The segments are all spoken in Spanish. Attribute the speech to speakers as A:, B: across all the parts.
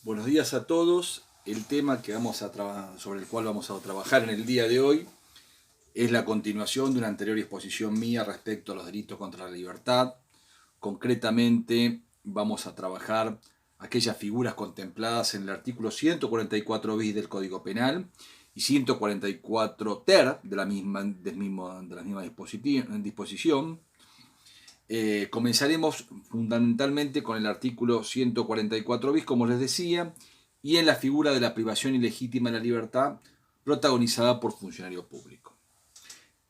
A: Buenos días a todos. El tema sobre el cual vamos a trabajar en el día de hoy es la continuación de una anterior exposición mía respecto a los delitos contra la libertad. Concretamente vamos a trabajar aquellas figuras contempladas en el artículo 144 bis del Código Penal y 144 ter de la misma disposición. Comenzaremos fundamentalmente con el artículo 144 bis, como les decía, y en la figura de la privación ilegítima de la libertad protagonizada por funcionario público.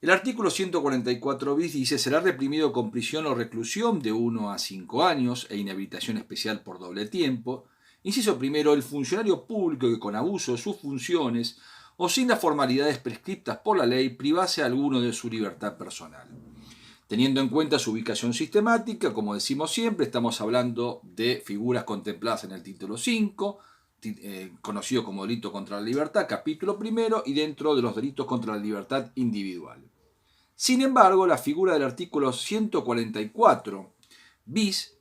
A: El artículo 144 bis dice: será reprimido con prisión o reclusión de 1 a 5 años e inhabilitación especial por doble tiempo. Inciso primero, el funcionario público que con abuso de sus funciones o sin las formalidades prescriptas por la ley privase a alguno de su libertad personal. Teniendo en cuenta su ubicación sistemática, como decimos siempre, estamos hablando de figuras contempladas en el título 5, conocido como delito contra la libertad, capítulo primero, y dentro de los delitos contra la libertad individual. Sin embargo, la figura del artículo 144 bis,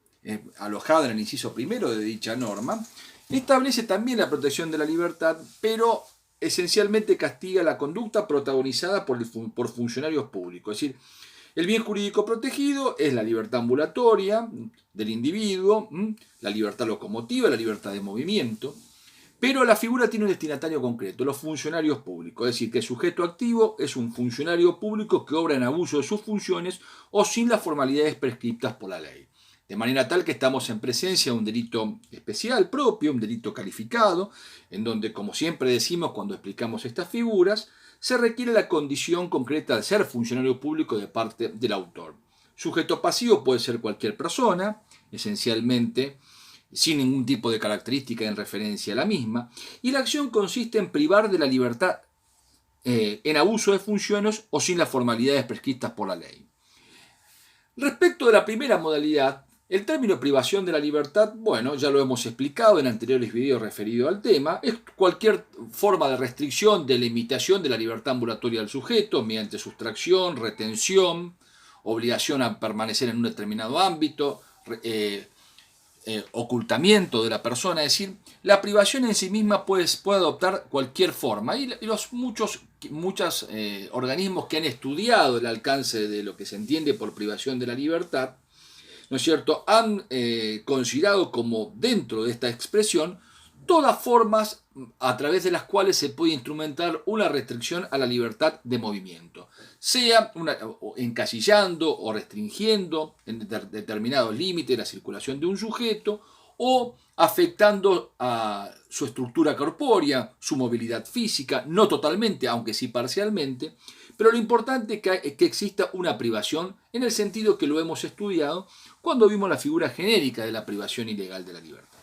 A: alojada en el inciso primero de dicha norma, establece también la protección de la libertad, pero esencialmente castiga la conducta protagonizada por funcionarios públicos. Es decir, el bien jurídico protegido es la libertad ambulatoria del individuo, la libertad locomotiva, la libertad de movimiento, pero la figura tiene un destinatario concreto, los funcionarios públicos. Es decir, que el sujeto activo es un funcionario público que obra en abuso de sus funciones o sin las formalidades prescriptas por la ley. De manera tal que estamos en presencia de un delito especial propio, un delito calificado, en donde, como siempre decimos cuando explicamos estas figuras, se requiere la condición concreta de ser funcionario público de parte del autor. Sujeto pasivo puede ser cualquier persona, esencialmente sin ningún tipo de característica en referencia a la misma, y la acción consiste en privar de la libertad en abuso de funciones o sin las formalidades prescritas por la ley. Respecto de la primera modalidad, el término privación de la libertad, bueno, ya lo hemos explicado en anteriores videos referidos al tema, es cualquier forma de restricción, de limitación de la libertad ambulatoria del sujeto mediante sustracción, retención, obligación a permanecer en un determinado ámbito, ocultamiento de la persona. Es decir, la privación en sí misma puede adoptar cualquier forma, y los muchos organismos que han estudiado el alcance de lo que se entiende por privación de la libertad, ¿no es cierto?, han considerado como dentro de esta expresión todas formas a través de las cuales se puede instrumentar una restricción a la libertad de movimiento, sea encasillando o restringiendo en determinados límites la circulación de un sujeto o afectando a su estructura corpórea, su movilidad física, no totalmente, aunque sí parcialmente, pero lo importante es que exista una privación en el sentido que lo hemos estudiado cuando vimos la figura genérica de la privación ilegal de la libertad.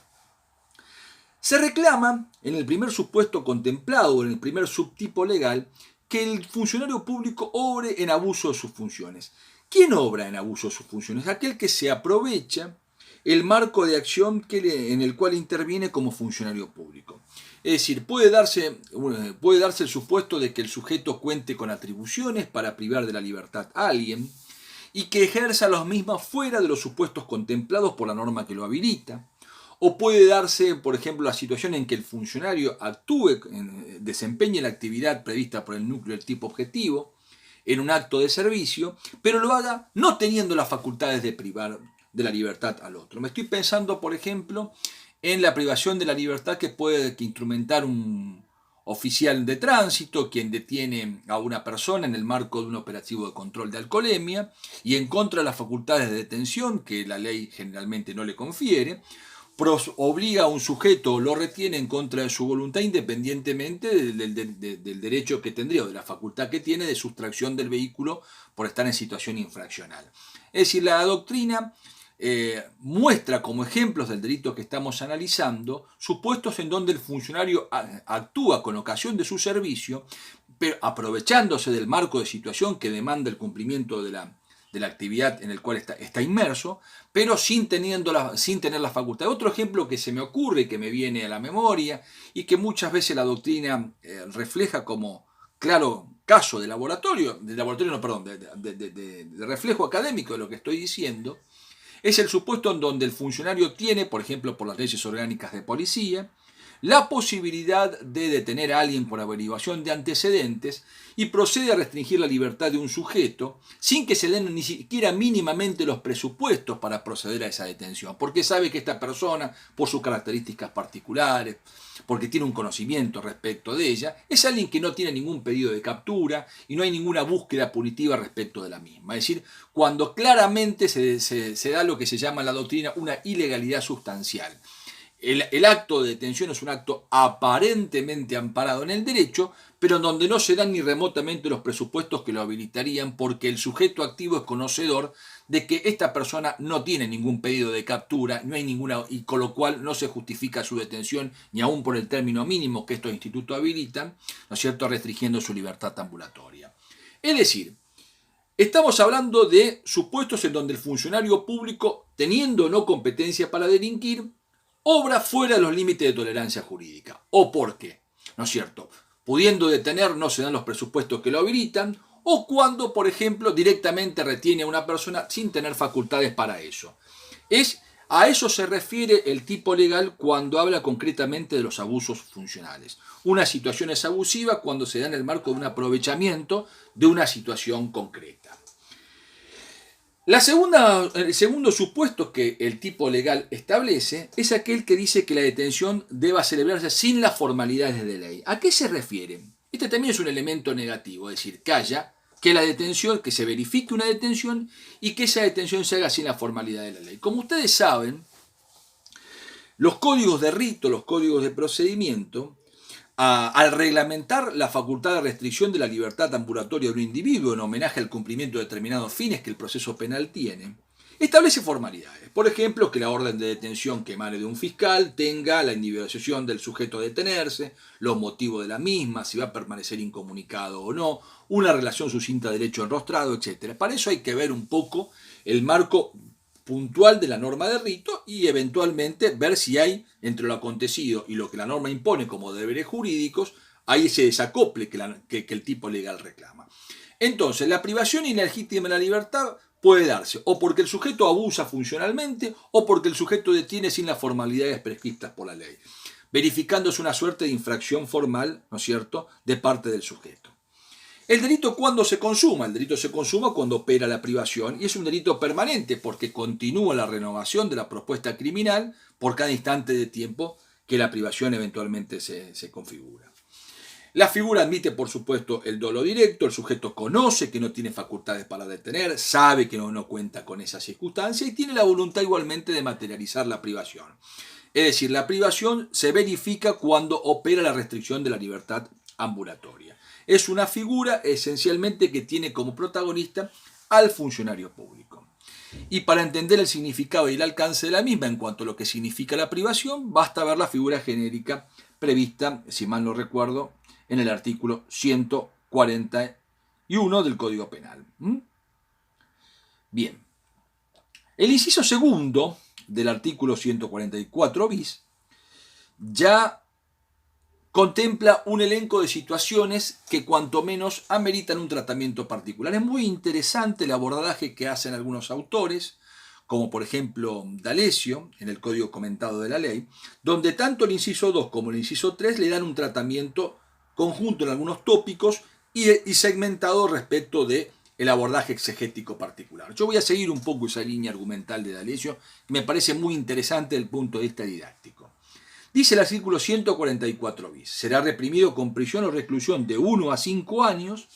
A: Se reclama, en el primer supuesto contemplado, en el primer subtipo legal, que el funcionario público obre en abuso de sus funciones. ¿Quién obra en abuso de sus funciones? Aquel que se aprovecha el marco de acción en el cual interviene como funcionario público. Es decir, puede darse el supuesto de que el sujeto cuente con atribuciones para privar de la libertad a alguien y que ejerza los mismos fuera de los supuestos contemplados por la norma que lo habilita. O puede darse, por ejemplo, la situación en que el funcionario desempeñe la actividad prevista por el núcleo del tipo objetivo en un acto de servicio, pero lo haga no teniendo las facultades de privar de la libertad al otro. Me estoy pensando, por ejemplo, en la privación de la libertad que puede instrumentar un oficial de tránsito, quien detiene a una persona en el marco de un operativo de control de alcoholemia y en contra de las facultades de detención que la ley generalmente no le confiere, obliga a un sujeto o lo retiene en contra de su voluntad independientemente del derecho que tendría o de la facultad que tiene de sustracción del vehículo por estar en situación infraccional. Es decir, la doctrina muestra como ejemplos del delito que estamos analizando supuestos en donde el funcionario actúa con ocasión de su servicio, pero aprovechándose del marco de situación que demanda el cumplimiento de la actividad en el cual está inmerso, pero sin tener la facultad. Otro ejemplo que se me ocurre, que me viene a la memoria y que muchas veces la doctrina refleja como claro caso de reflejo académico de lo que estoy diciendo, Es el supuesto en donde el funcionario tiene, por ejemplo, por las leyes orgánicas de policía, la posibilidad de detener a alguien por averiguación de antecedentes y procede a restringir la libertad de un sujeto sin que se le den ni siquiera mínimamente los presupuestos para proceder a esa detención, porque sabe que esta persona, por sus características particulares, porque tiene un conocimiento respecto de ella, es alguien que no tiene ningún pedido de captura y no hay ninguna búsqueda punitiva respecto de la misma. Es decir, cuando claramente se da lo que se llama en la doctrina una ilegalidad sustancial. El acto de detención es un acto aparentemente amparado en el derecho, pero en donde no se dan ni remotamente los presupuestos que lo habilitarían, porque el sujeto activo es conocedor de que esta persona no tiene ningún pedido de captura, no hay ninguna, y con lo cual no se justifica su detención, ni aún por el término mínimo que estos institutos habilitan, ¿no es cierto?, restringiendo su libertad ambulatoria. Es decir, estamos hablando de supuestos en donde el funcionario público, teniendo o no competencia para delinquir, obra fuera de los límites de tolerancia jurídica. ¿O por qué? ¿No es cierto? Pudiendo detener, no se dan los presupuestos que lo habilitan, o cuando, por ejemplo, directamente retiene a una persona sin tener facultades para eso. A eso se refiere el tipo legal cuando habla concretamente de los abusos funcionales. Una situación es abusiva cuando se da en el marco de un aprovechamiento de una situación concreta. El segundo supuesto que el tipo legal establece es aquel que dice que la detención deba celebrarse sin las formalidades de ley. ¿A qué se refiere? Este también es un elemento negativo, es decir, que la detención, que se verifique una detención y que esa detención se haga sin la formalidad de la ley. Como ustedes saben, los códigos de rito, los códigos de procedimiento, al reglamentar la facultad de restricción de la libertad ambulatoria de un individuo en homenaje al cumplimiento de determinados fines que el proceso penal tiene, establece formalidades. Por ejemplo, que la orden de detención que emane de un fiscal tenga la individualización del sujeto a detenerse, los motivos de la misma, si va a permanecer incomunicado o no, una relación sucinta de derecho enrostrado, etc. Para eso hay que ver un poco el marco puntual de la norma de rito y eventualmente ver si hay entre lo acontecido y lo que la norma impone como deberes jurídicos, hay ese desacople que el tipo legal reclama. Entonces, la privación ilegítima de la libertad puede darse o porque el sujeto abusa funcionalmente o porque el sujeto detiene sin las formalidades prescritas por la ley, verificándose una suerte de infracción formal, ¿no es cierto?, de parte del sujeto. El delito, ¿cuándo se consuma? El delito se consuma cuando opera la privación y es un delito permanente porque continúa la renovación de la propuesta criminal por cada instante de tiempo que la privación eventualmente se configura. La figura admite, por supuesto, el dolo directo, el sujeto conoce que no tiene facultades para detener, sabe que no cuenta con esa circunstancia y tiene la voluntad igualmente de materializar la privación. Es decir, la privación se verifica cuando opera la restricción de la libertad ambulatoria. Es una figura esencialmente que tiene como protagonista al funcionario público. Y para entender el significado y el alcance de la misma en cuanto a lo que significa la privación, basta ver la figura genérica prevista, si mal no recuerdo, en el artículo 141 del Código Penal. Bien. El inciso segundo del artículo 144 bis ya contempla un elenco de situaciones que cuanto menos ameritan un tratamiento particular. Es muy interesante el abordaje que hacen algunos autores, como por ejemplo D'Alessio, en el Código Comentado de la Ley, donde tanto el inciso 2 como el inciso 3 le dan un tratamiento conjunto en algunos tópicos y segmentado respecto de el abordaje exegético particular. Yo voy a seguir un poco esa línea argumental de D'Alessio, que me parece muy interesante desde el punto de vista didáctico. Dice el artículo 144 bis, será reprimido con prisión o reclusión de 1 a 5 años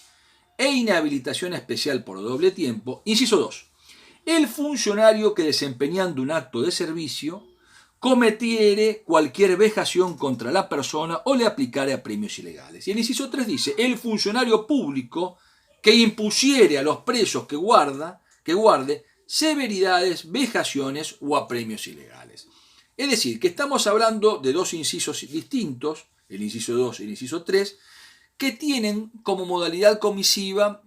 A: e inhabilitación especial por doble tiempo. Inciso 2. El funcionario que desempeñando un acto de servicio cometiere cualquier vejación contra la persona o le aplicare apremios ilegales. Y el inciso 3 dice, el funcionario público que impusiere a los presos que guarde severidades, vejaciones o apremios ilegales. Es decir, que estamos hablando de dos incisos distintos, el inciso 2 y el inciso 3, que tienen como modalidad comisiva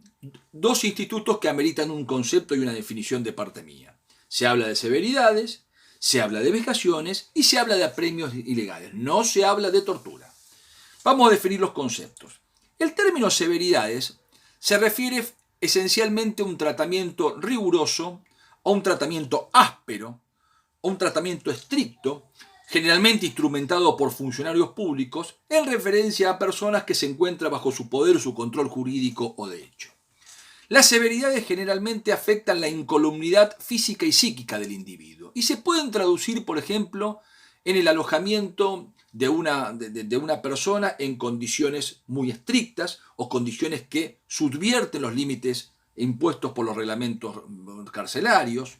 A: dos institutos que ameritan un concepto y una definición de parte mía. Se habla de severidades, se habla de vejaciones y se habla de apremios ilegales. No se habla de tortura. Vamos a definir los conceptos. El término severidades se refiere esencialmente a un tratamiento riguroso a un tratamiento áspero, a un tratamiento estricto, generalmente instrumentado por funcionarios públicos, en referencia a personas que se encuentran bajo su poder o su control jurídico o de hecho. Las severidades generalmente afectan la incolumnidad física y psíquica del individuo y se pueden traducir, por ejemplo, en el alojamiento de una persona en condiciones muy estrictas o condiciones que subvierten los límites impuestos por los reglamentos carcelarios,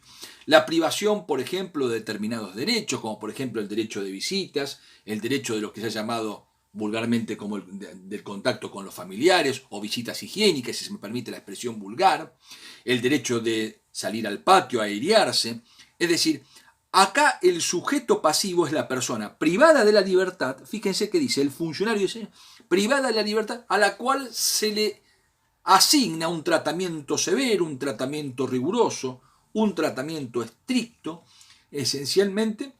A: la privación, por ejemplo, de determinados derechos, como por ejemplo el derecho de visitas, el derecho de lo que se ha llamado vulgarmente como del contacto con los familiares o visitas higiénicas, si se me permite la expresión vulgar, el derecho de salir al patio a airearse. Es decir, acá el sujeto pasivo es la persona privada de la libertad, fíjense que dice, el funcionario dice, privada de la libertad, a la cual se le asigna un tratamiento severo, un tratamiento riguroso, un tratamiento estricto, esencialmente,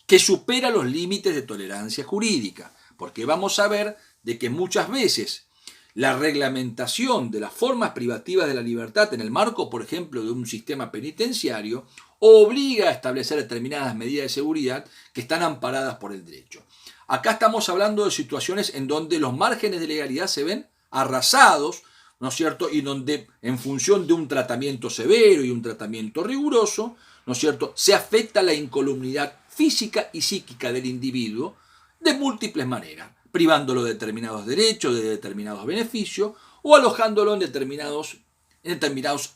A: que supera los límites de tolerancia jurídica. Porque vamos a ver de que muchas veces la reglamentación de las formas privativas de la libertad en el marco, por ejemplo, de un sistema penitenciario, obliga a establecer determinadas medidas de seguridad que están amparadas por el derecho. Acá estamos hablando de situaciones en donde los márgenes de legalidad se ven arrasados, ¿no es cierto? Y donde en función de un tratamiento severo y un tratamiento riguroso, ¿no es cierto?, se afecta la incolumnidad física y psíquica del individuo de múltiples maneras, privándolo de determinados derechos, de determinados beneficios o alojándolo en determinados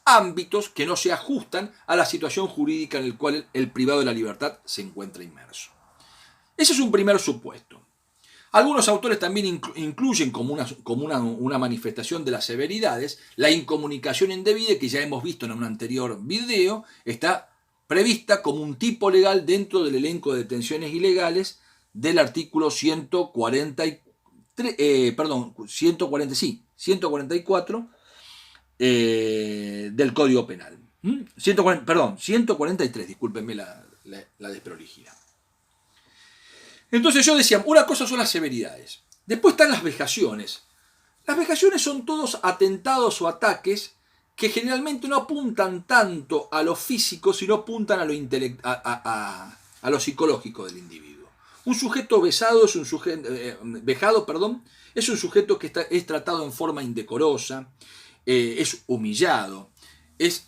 A: ámbitos que no se ajustan a la situación jurídica en la cual el privado de la libertad se encuentra inmerso. Ese es un primer supuesto. Algunos autores también incluyen como una manifestación de las severidades la incomunicación indebida, que ya hemos visto en un anterior video, está prevista como un tipo legal dentro del elenco de detenciones ilegales del artículo 144 del Código Penal. 143, discúlpenme la desprolijidad. Entonces yo decía, una cosa son las severidades. Después están las vejaciones. Las vejaciones son todos atentados o ataques que generalmente no apuntan tanto a lo físico, sino apuntan a lo psicológico del individuo. Un sujeto vejado es un sujeto que es tratado en forma indecorosa, es humillado, es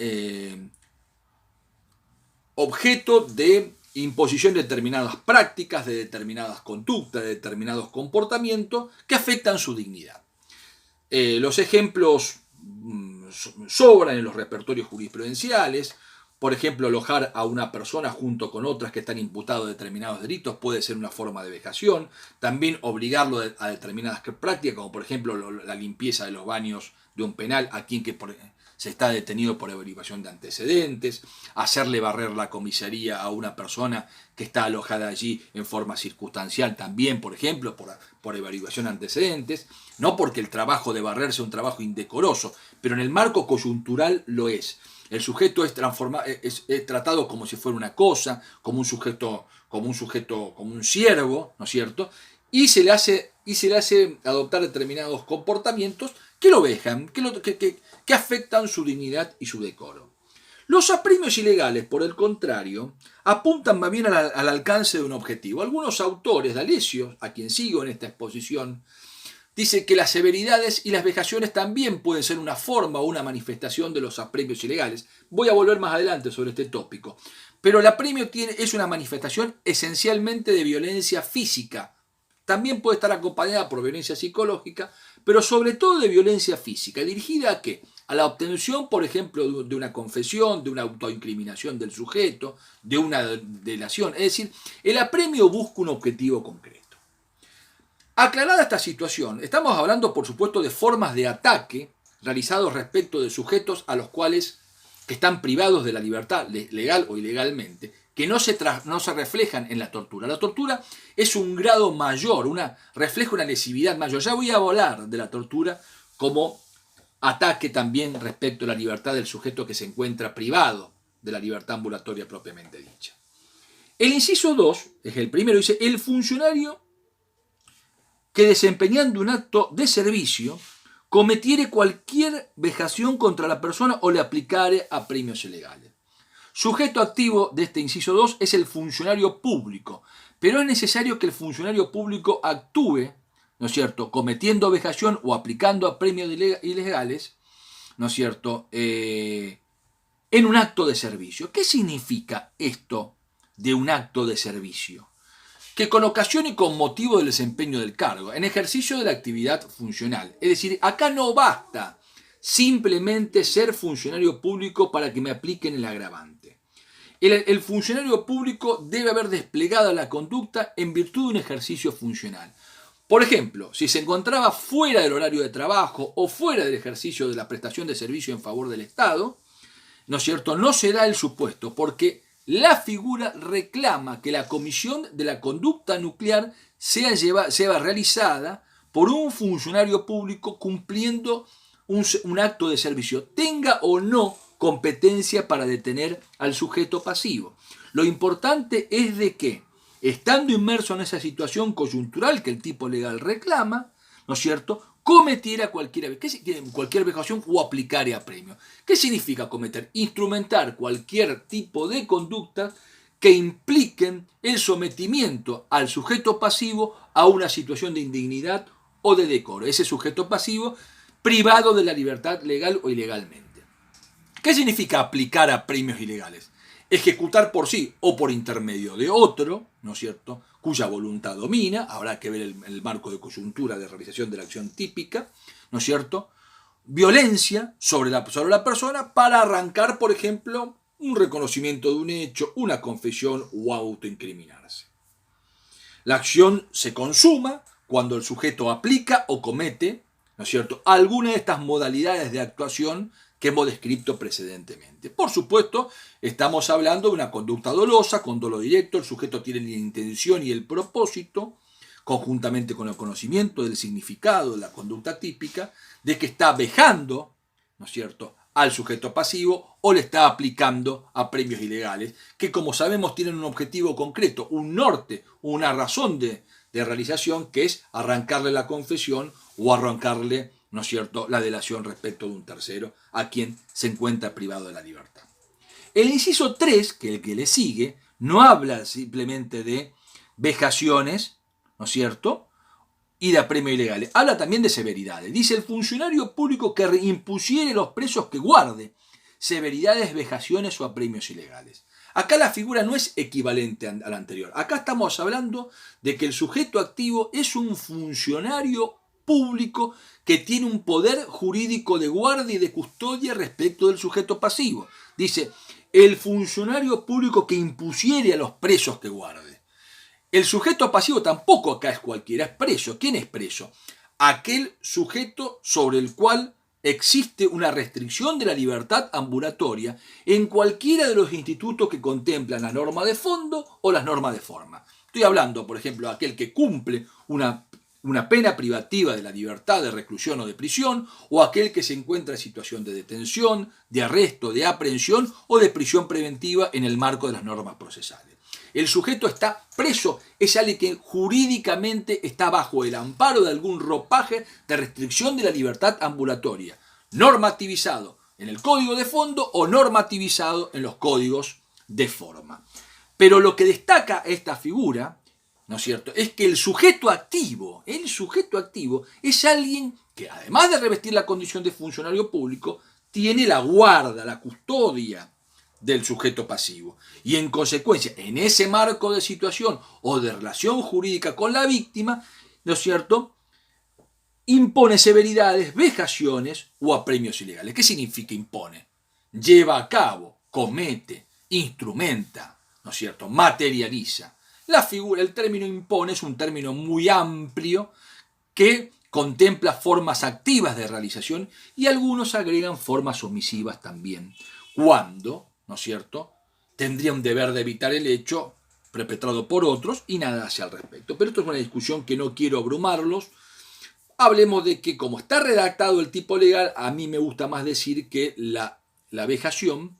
A: objeto de imposición de determinadas prácticas, de determinadas conductas, de determinados comportamientos que afectan su dignidad. Los ejemplos sobran en los repertorios jurisprudenciales. Por ejemplo, alojar a una persona junto con otras que están imputados de determinados delitos puede ser una forma de vejación. También obligarlo a determinadas prácticas, como por ejemplo la limpieza de los baños de un penal a quien se está detenido por averiguación de antecedentes, hacerle barrer la comisaría a una persona que está alojada allí en forma circunstancial también, por ejemplo, por averiguación de antecedentes, no porque el trabajo de barrer sea un trabajo indecoroso, pero en el marco coyuntural lo es. El sujeto es tratado como si fuera una cosa, como un siervo, ¿no es cierto? Y se le hace adoptar determinados comportamientos que lo vejan, que afectan su dignidad y su decoro. Los apremios ilegales, por el contrario, apuntan más bien al alcance de un objetivo. Algunos autores, D'Alessio, a quien sigo en esta exposición, dice que las severidades y las vejaciones también pueden ser una forma o una manifestación de los apremios ilegales. Voy a volver más adelante sobre este tópico. Pero el apremio es una manifestación esencialmente de violencia física. También puede estar acompañada por violencia psicológica, pero sobre todo de violencia física. ¿Dirigida a qué? A la obtención, por ejemplo, de una confesión, de una autoincriminación del sujeto, de una delación. Es decir, el apremio busca un objetivo concreto. Aclarada esta situación, estamos hablando, por supuesto, de formas de ataque realizados respecto de sujetos a los cuales que están privados de la libertad, legal o ilegalmente, que no se reflejan en la tortura. La tortura es un grado mayor, refleja una lesividad mayor. Ya voy a hablar de la tortura como ataque también respecto a la libertad del sujeto que se encuentra privado de la libertad ambulatoria propiamente dicha. El inciso 2, es el primero, dice, el funcionario que desempeñando un acto de servicio cometiere cualquier vejación contra la persona o le aplicare apremios ilegales. Sujeto activo de este inciso 2 es el funcionario público, pero es necesario que el funcionario público actúe, ¿no es cierto?, cometiendo vejación o aplicando a premios ilegales, ¿no es cierto?, en un acto de servicio. ¿Qué significa esto de un acto de servicio? Que con ocasión y con motivo del desempeño del cargo, en ejercicio de la actividad funcional. Es decir, acá no basta simplemente ser funcionario público para que me apliquen el agravante. El funcionario público debe haber desplegado la conducta en virtud de un ejercicio funcional. Por ejemplo, si se encontraba fuera del horario de trabajo o fuera del ejercicio de la prestación de servicio en favor del Estado, ¿no es cierto?, no se da el supuesto, porque la figura reclama que la comisión de la conducta nuclear sea realizada por un funcionario público cumpliendo un acto de servicio, tenga o no competencia para detener al sujeto pasivo. Lo importante es de que, estando inmerso en esa situación coyuntural que el tipo legal reclama, ¿no es cierto?, cometiera cualquier vejación o aplicare a premio. ¿Qué significa cometer? Instrumentar cualquier tipo de conducta que impliquen el sometimiento al sujeto pasivo a una situación de indignidad o de decoro. Ese sujeto pasivo privado de la libertad legal o ilegalmente. ¿Qué significa aplicar a premios ilegales? Ejecutar por sí o por intermedio de otro, ¿no es cierto?, cuya voluntad domina, habrá que ver el marco de coyuntura de realización de la acción típica, ¿no es cierto?, violencia sobre la persona para arrancar, por ejemplo, un reconocimiento de un hecho, una confesión o autoincriminarse. La acción se consuma cuando el sujeto aplica o comete, ¿no es cierto?, alguna de estas modalidades de actuación que hemos descrito precedentemente. Por supuesto, estamos hablando de una conducta dolosa, con dolo directo, el sujeto tiene la intención y el propósito, conjuntamente con el conocimiento del significado de la conducta típica, de que está vejando, ¿no es cierto?, al sujeto pasivo o le está aplicando a premios ilegales, que como sabemos tienen un objetivo concreto, un norte, una razón de realización, que es arrancarle la confesión o arrancarle, ¿no es cierto?, la delación respecto de un tercero a quien se encuentra privado de la libertad. El inciso 3, que es el que le sigue, no habla simplemente de vejaciones, ¿no es cierto?, y de apremios ilegales. Habla también de severidades. Dice: el funcionario público que impusiere a los presos que guarde severidades, vejaciones o apremios ilegales. Acá la figura no es equivalente a la anterior. Acá estamos hablando de que el sujeto activo es un funcionario público que tiene un poder jurídico de guardia y de custodia respecto del sujeto pasivo. Dice: el funcionario público que impusiere a los presos que guarde. El sujeto pasivo tampoco acá es cualquiera, es preso. ¿Quién es preso? Aquel sujeto sobre el cual existe una restricción de la libertad ambulatoria en cualquiera de los institutos que contemplan la norma de fondo o las normas de forma. Estoy hablando, por ejemplo, de aquel que cumple una pena privativa de la libertad de reclusión o de prisión, o aquel que se encuentra en situación de detención, de arresto, de aprehensión o de prisión preventiva en el marco de las normas procesales. El sujeto está preso, es alguien que jurídicamente está bajo el amparo de algún ropaje de restricción de la libertad ambulatoria, normativizado en el código de fondo o normativizado en los códigos de forma. Pero lo que destaca esta figura, ¿no es cierto?, es que el sujeto activo es alguien que, además de revestir la condición de funcionario público, tiene la guarda, la custodia del sujeto pasivo. Y en consecuencia, en ese marco de situación o de relación jurídica con la víctima, ¿no es cierto?, impone severidades, vejaciones o apremios ilegales. ¿Qué significa impone? Lleva a cabo, comete, instrumenta, ¿no es cierto?, materializa. El término impone es un término muy amplio que contempla formas activas de realización y algunos agregan formas omisivas también, cuando, ¿no es cierto?, tendría un deber de evitar el hecho perpetrado por otros y nada hace al respecto. Pero esto es una discusión que no quiero abrumarlos. Hablemos de que, como está redactado el tipo legal, a mí me gusta más decir que la vejación,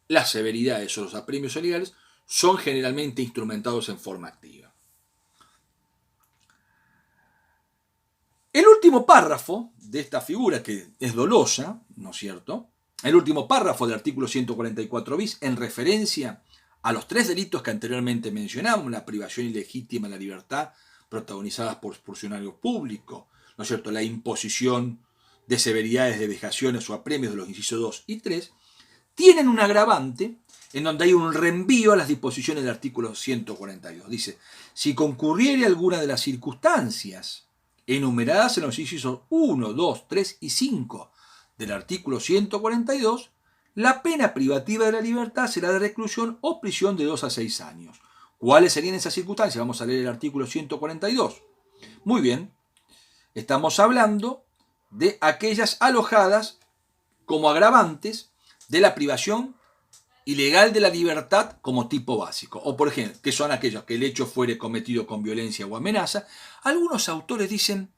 A: las severidades o los apremios ilegales son generalmente instrumentados en forma activa. El último párrafo de esta figura, que es dolosa, ¿no es cierto?, el último párrafo del artículo 144 bis, en referencia a los 3 delitos que anteriormente mencionamos, la privación ilegítima de la libertad protagonizadas por funcionarios públicos, ¿no es cierto?, la imposición de severidades de vejaciones o apremios de los incisos 2 y 3, tienen un agravante en donde hay un reenvío a las disposiciones del artículo 142. Dice, si concurriere alguna de las circunstancias enumeradas en los incisos 1, 2, 3 y 5 del artículo 142, la pena privativa de la libertad será de reclusión o prisión de 2 a 6 años. ¿Cuáles serían esas circunstancias? Vamos a leer el artículo 142. Muy bien, estamos hablando de aquellas alojadas como agravantes de la privación ilegal de la libertad como tipo básico. O por ejemplo, que son aquellos que el hecho fuere cometido con violencia o amenaza. Algunos autores dicen,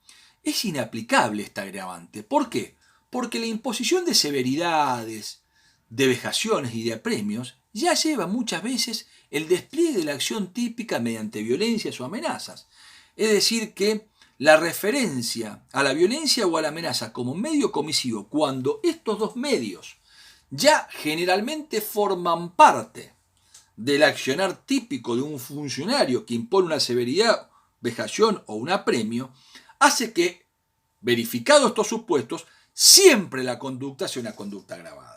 A: es inaplicable esta agravante. ¿Por qué? Porque la imposición de severidades, de vejaciones y de apremios ya lleva muchas veces el despliegue de la acción típica mediante violencias o amenazas. Es decir, que la referencia a la violencia o a la amenaza como medio comisivo, cuando estos dos medios ya generalmente forman parte del accionar típico de un funcionario que impone una severidad, vejación o un apremio, hace que, verificados estos supuestos, siempre la conducta sea una conducta agravada.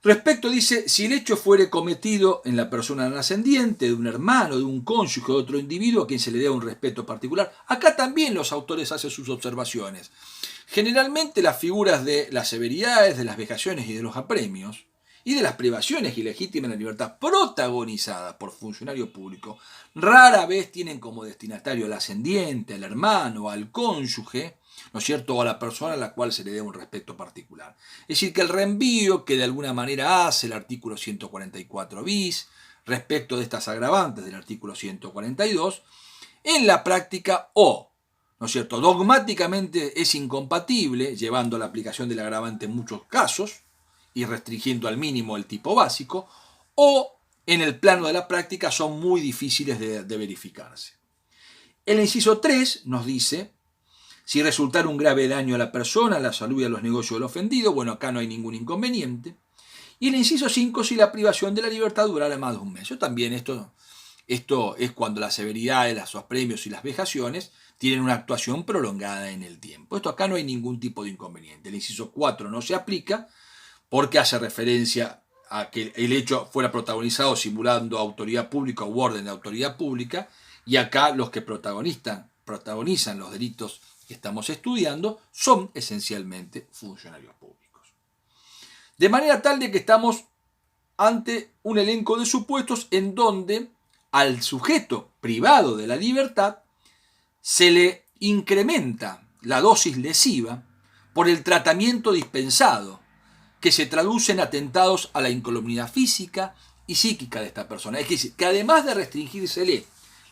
A: Respecto, dice, si el hecho fuere cometido en la persona no ascendiente, de un hermano, de un cónyuge, de otro individuo a quien se le dé un respeto particular, acá también los autores hacen sus observaciones. Generalmente las figuras de las severidades, de las vejaciones y de los apremios, y de las privaciones ilegítimas de la libertad protagonizadas por funcionarios públicos, rara vez tienen como destinatario al ascendiente, al hermano, al cónyuge, ¿no es cierto?, o a la persona a la cual se le dé un respeto particular. Es decir, que el reenvío que de alguna manera hace el artículo 144 bis respecto de estas agravantes del artículo 142, en la práctica ¿no es cierto?, dogmáticamente es incompatible, llevando a la aplicación del agravante en muchos casos y restringiendo al mínimo el tipo básico, o en el plano de la práctica son muy difíciles de verificarse. El inciso 3 nos dice, si resultara un grave daño a la persona, a la salud y a los negocios del ofendido, bueno, acá no hay ningún inconveniente. Y el inciso 5, si la privación de la libertad durara más de un mes. Yo también, esto es cuando las severidades, los apremios y las vejaciones tienen una actuación prolongada en el tiempo. Esto acá no hay ningún tipo de inconveniente. El inciso 4 no se aplica porque hace referencia a que el hecho fuera protagonizado simulando autoridad pública u orden de autoridad pública, y acá los que protagonizan los delitos que estamos estudiando son esencialmente funcionarios públicos. De manera tal de que estamos ante un elenco de supuestos en donde al sujeto privado de la libertad se le incrementa la dosis lesiva por el tratamiento dispensado, que se traduce en atentados a la incolumnidad física y psíquica de esta persona. Es decir, que además de restringírsele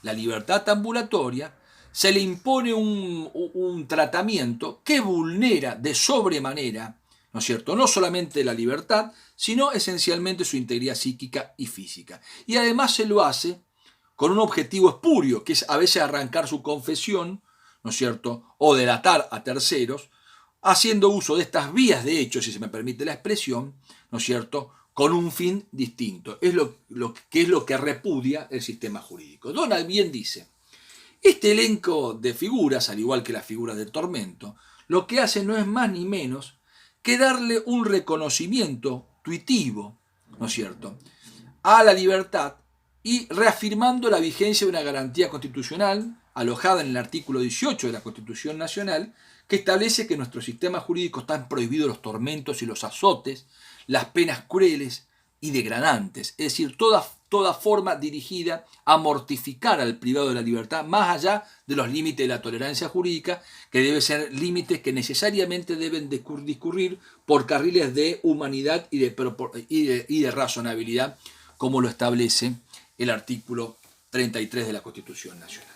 A: la libertad ambulatoria, se le impone un tratamiento que vulnera de sobremanera, ¿no es cierto?, no solamente la libertad, sino esencialmente su integridad psíquica y física. Y además se lo hace con un objetivo espurio, que es a veces arrancar su confesión, ¿no es cierto?, o delatar a terceros, haciendo uso de estas vías de hecho, si se me permite la expresión, ¿no es cierto?, con un fin distinto. Es lo que repudia el sistema jurídico. Donald bien dice, este elenco de figuras, al igual que las figuras del tormento, lo que hace no es más ni menos que darle un reconocimiento tuitivo, ¿no es cierto?, a la libertad y reafirmando la vigencia de una garantía constitucional alojada en el artículo 18 de la Constitución Nacional, que establece que en nuestro sistema jurídico están prohibidos los tormentos y los azotes, las penas crueles y degradantes, es decir, toda forma dirigida a mortificar al privado de la libertad, más allá de los límites de la tolerancia jurídica, que deben ser límites que necesariamente deben discurrir por carriles de humanidad y de razonabilidad, como lo establece el artículo 33 de la Constitución Nacional.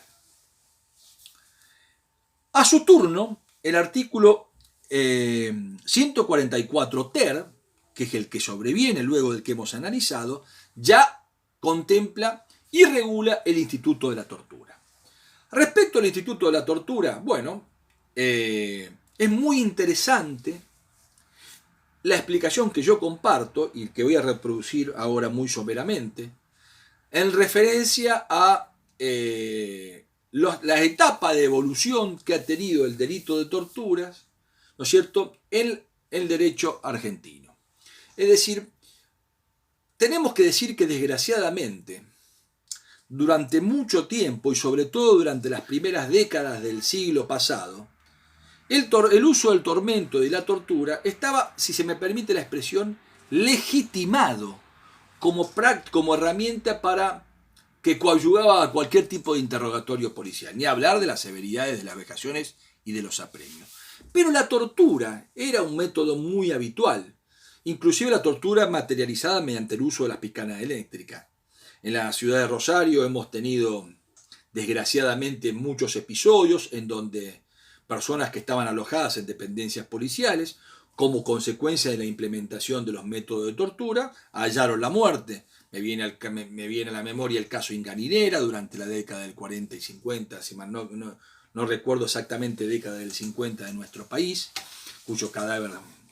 A: A su turno, el artículo 144 ter, que es el que sobreviene luego del que hemos analizado, ya contempla y regula el instituto de la tortura. Respecto al instituto de la tortura, bueno, es muy interesante la explicación que yo comparto y que voy a reproducir ahora muy someramente, en referencia a la etapa de evolución que ha tenido el delito de torturas, ¿no es cierto?, en el derecho argentino. Es decir, tenemos que decir que desgraciadamente, durante mucho tiempo y sobre todo durante las primeras décadas del siglo pasado, el uso del tormento y de la tortura estaba, si se me permite la expresión, legitimado como herramienta para que coadyuvaba a cualquier tipo de interrogatorio policial, ni hablar de las severidades de las vejaciones y de los apremios. Pero la tortura era un método muy habitual, inclusive la tortura materializada mediante el uso de las picanas eléctricas. En la ciudad de Rosario hemos tenido, desgraciadamente, muchos episodios en donde personas que estaban alojadas en dependencias policiales, como consecuencia de la implementación de los métodos de tortura, hallaron la muerte. Me viene a la memoria el caso Inganinera durante la década del 40 y 50, si mal no recuerdo exactamente, década del 50 de nuestro país, cuyo cadáver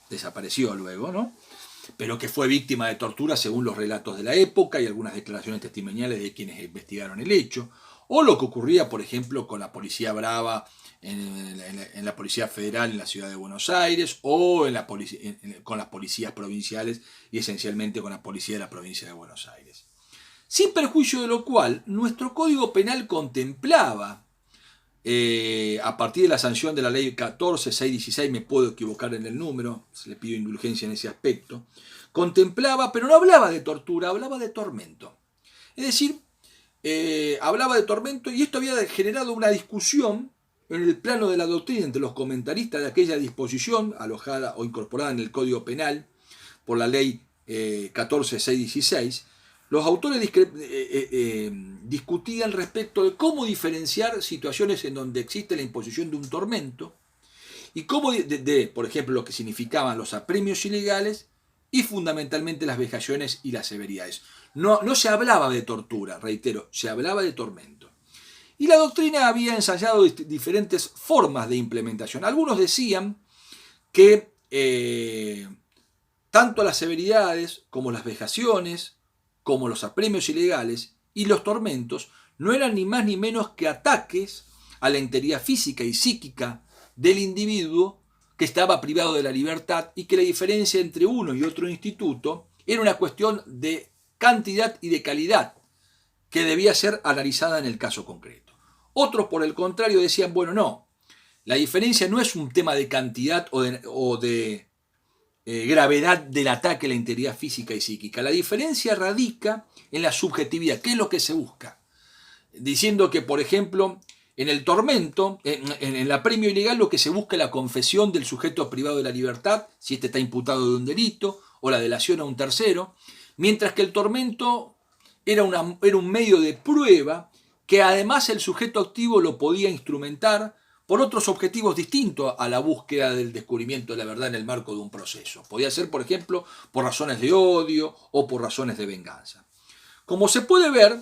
A: desapareció luego, ¿no? Pero que fue víctima de tortura según los relatos de la época y algunas declaraciones testimoniales de quienes investigaron el hecho, o lo que ocurría, por ejemplo, con la Policía Brava en la Policía Federal en la ciudad de Buenos Aires, o con las policías provinciales y esencialmente con la policía de la provincia de Buenos Aires. Sin perjuicio de lo cual, nuestro Código Penal contemplaba, a partir de la sanción de la ley 14.616, me puedo equivocar en el número, se le pido indulgencia en ese aspecto, contemplaba, pero no hablaba de tortura, hablaba de tormento. Es decir, hablaba de tormento, y esto había generado una discusión en el plano de la doctrina entre los comentaristas de aquella disposición alojada o incorporada en el Código Penal por la ley 14.616. Los autores discutían respecto de cómo diferenciar situaciones en donde existe la imposición de un tormento y cómo, por ejemplo, lo que significaban los apremios ilegales y fundamentalmente las vejaciones y las severidades. No se hablaba de tortura, reitero, se hablaba de tormento. Y la doctrina había ensayado diferentes formas de implementación. Algunos decían que tanto las severidades como las vejaciones, como los apremios ilegales y los tormentos, no eran ni más ni menos que ataques a la integridad física y psíquica del individuo que estaba privado de la libertad, y que la diferencia entre uno y otro instituto era una cuestión de cantidad y de calidad que debía ser analizada en el caso concreto. Otros, por el contrario, decían, bueno, no, la diferencia no es un tema de cantidad o de gravedad del ataque a la integridad física y psíquica. La diferencia radica en la subjetividad, ¿qué es lo que se busca? Diciendo que, por ejemplo, en el tormento, en el apremio ilegal, lo que se busca es la confesión del sujeto privado de la libertad, si éste está imputado de un delito, o la delación a un tercero, mientras que el tormento era un medio de prueba que además el sujeto activo lo podía instrumentar por otros objetivos distintos a la búsqueda del descubrimiento de la verdad en el marco de un proceso. Podía ser, por ejemplo, por razones de odio o por razones de venganza. Como se puede ver,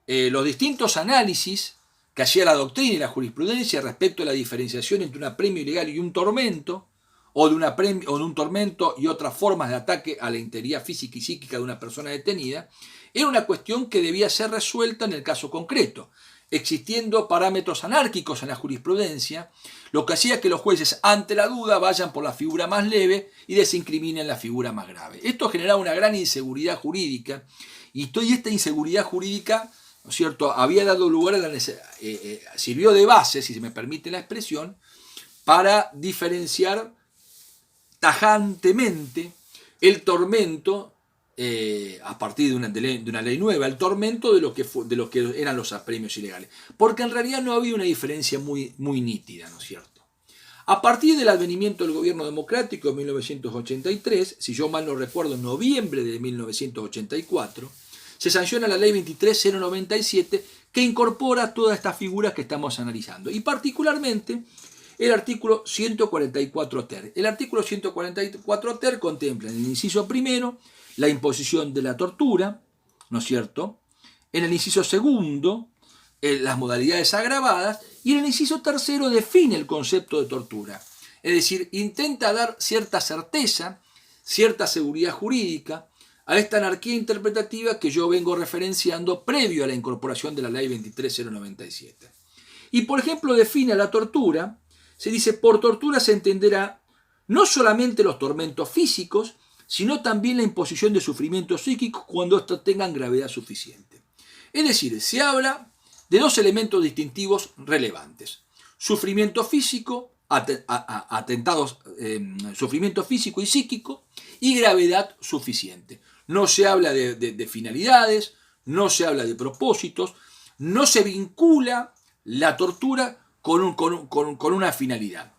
A: los distintos análisis que hacía la doctrina y la jurisprudencia respecto a la diferenciación entre un apremio ilegal y un tormento, o de un tormento y otras formas de ataque a la integridad física y psíquica de una persona detenida, era una cuestión que debía ser resuelta en el caso concreto, existiendo parámetros anárquicos en la jurisprudencia, lo que hacía que los jueces, ante la duda, vayan por la figura más leve y desincriminen la figura más grave. Esto generaba una gran inseguridad jurídica, y esta inseguridad jurídica, ¿no es cierto?, había dado lugar a sirvió de base, si se me permite la expresión, para diferenciar tajantemente el tormento, a partir de una ley nueva, el tormento de lo que eran los apremios ilegales. Porque en realidad no había una diferencia muy nítida, ¿no es cierto? A partir del advenimiento del gobierno democrático en 1983, si yo mal no recuerdo, en noviembre de 1984, se sanciona la ley 23.097, que incorpora todas estas figuras que estamos analizando. Y particularmente el artículo 144 ter. El artículo 144 ter contempla en el inciso primero la imposición de la tortura, ¿no es cierto? En el inciso segundo, las modalidades agravadas, y en el inciso tercero define el concepto de tortura. Es decir, intenta dar cierta certeza cierta seguridad jurídica a esta anarquía interpretativa que yo vengo referenciando previo a la incorporación de la ley 23097. Y por ejemplo define a la tortura, se dice: por tortura se entenderá no solamente los tormentos físicos, sino también la imposición de sufrimientos psíquicos cuando estos tengan gravedad suficiente. Es decir, se habla de dos elementos distintivos relevantes: sufrimiento físico, sufrimiento físico y psíquico, y gravedad suficiente. No se habla de finalidades, no se habla de propósitos, no se vincula la tortura con una finalidad.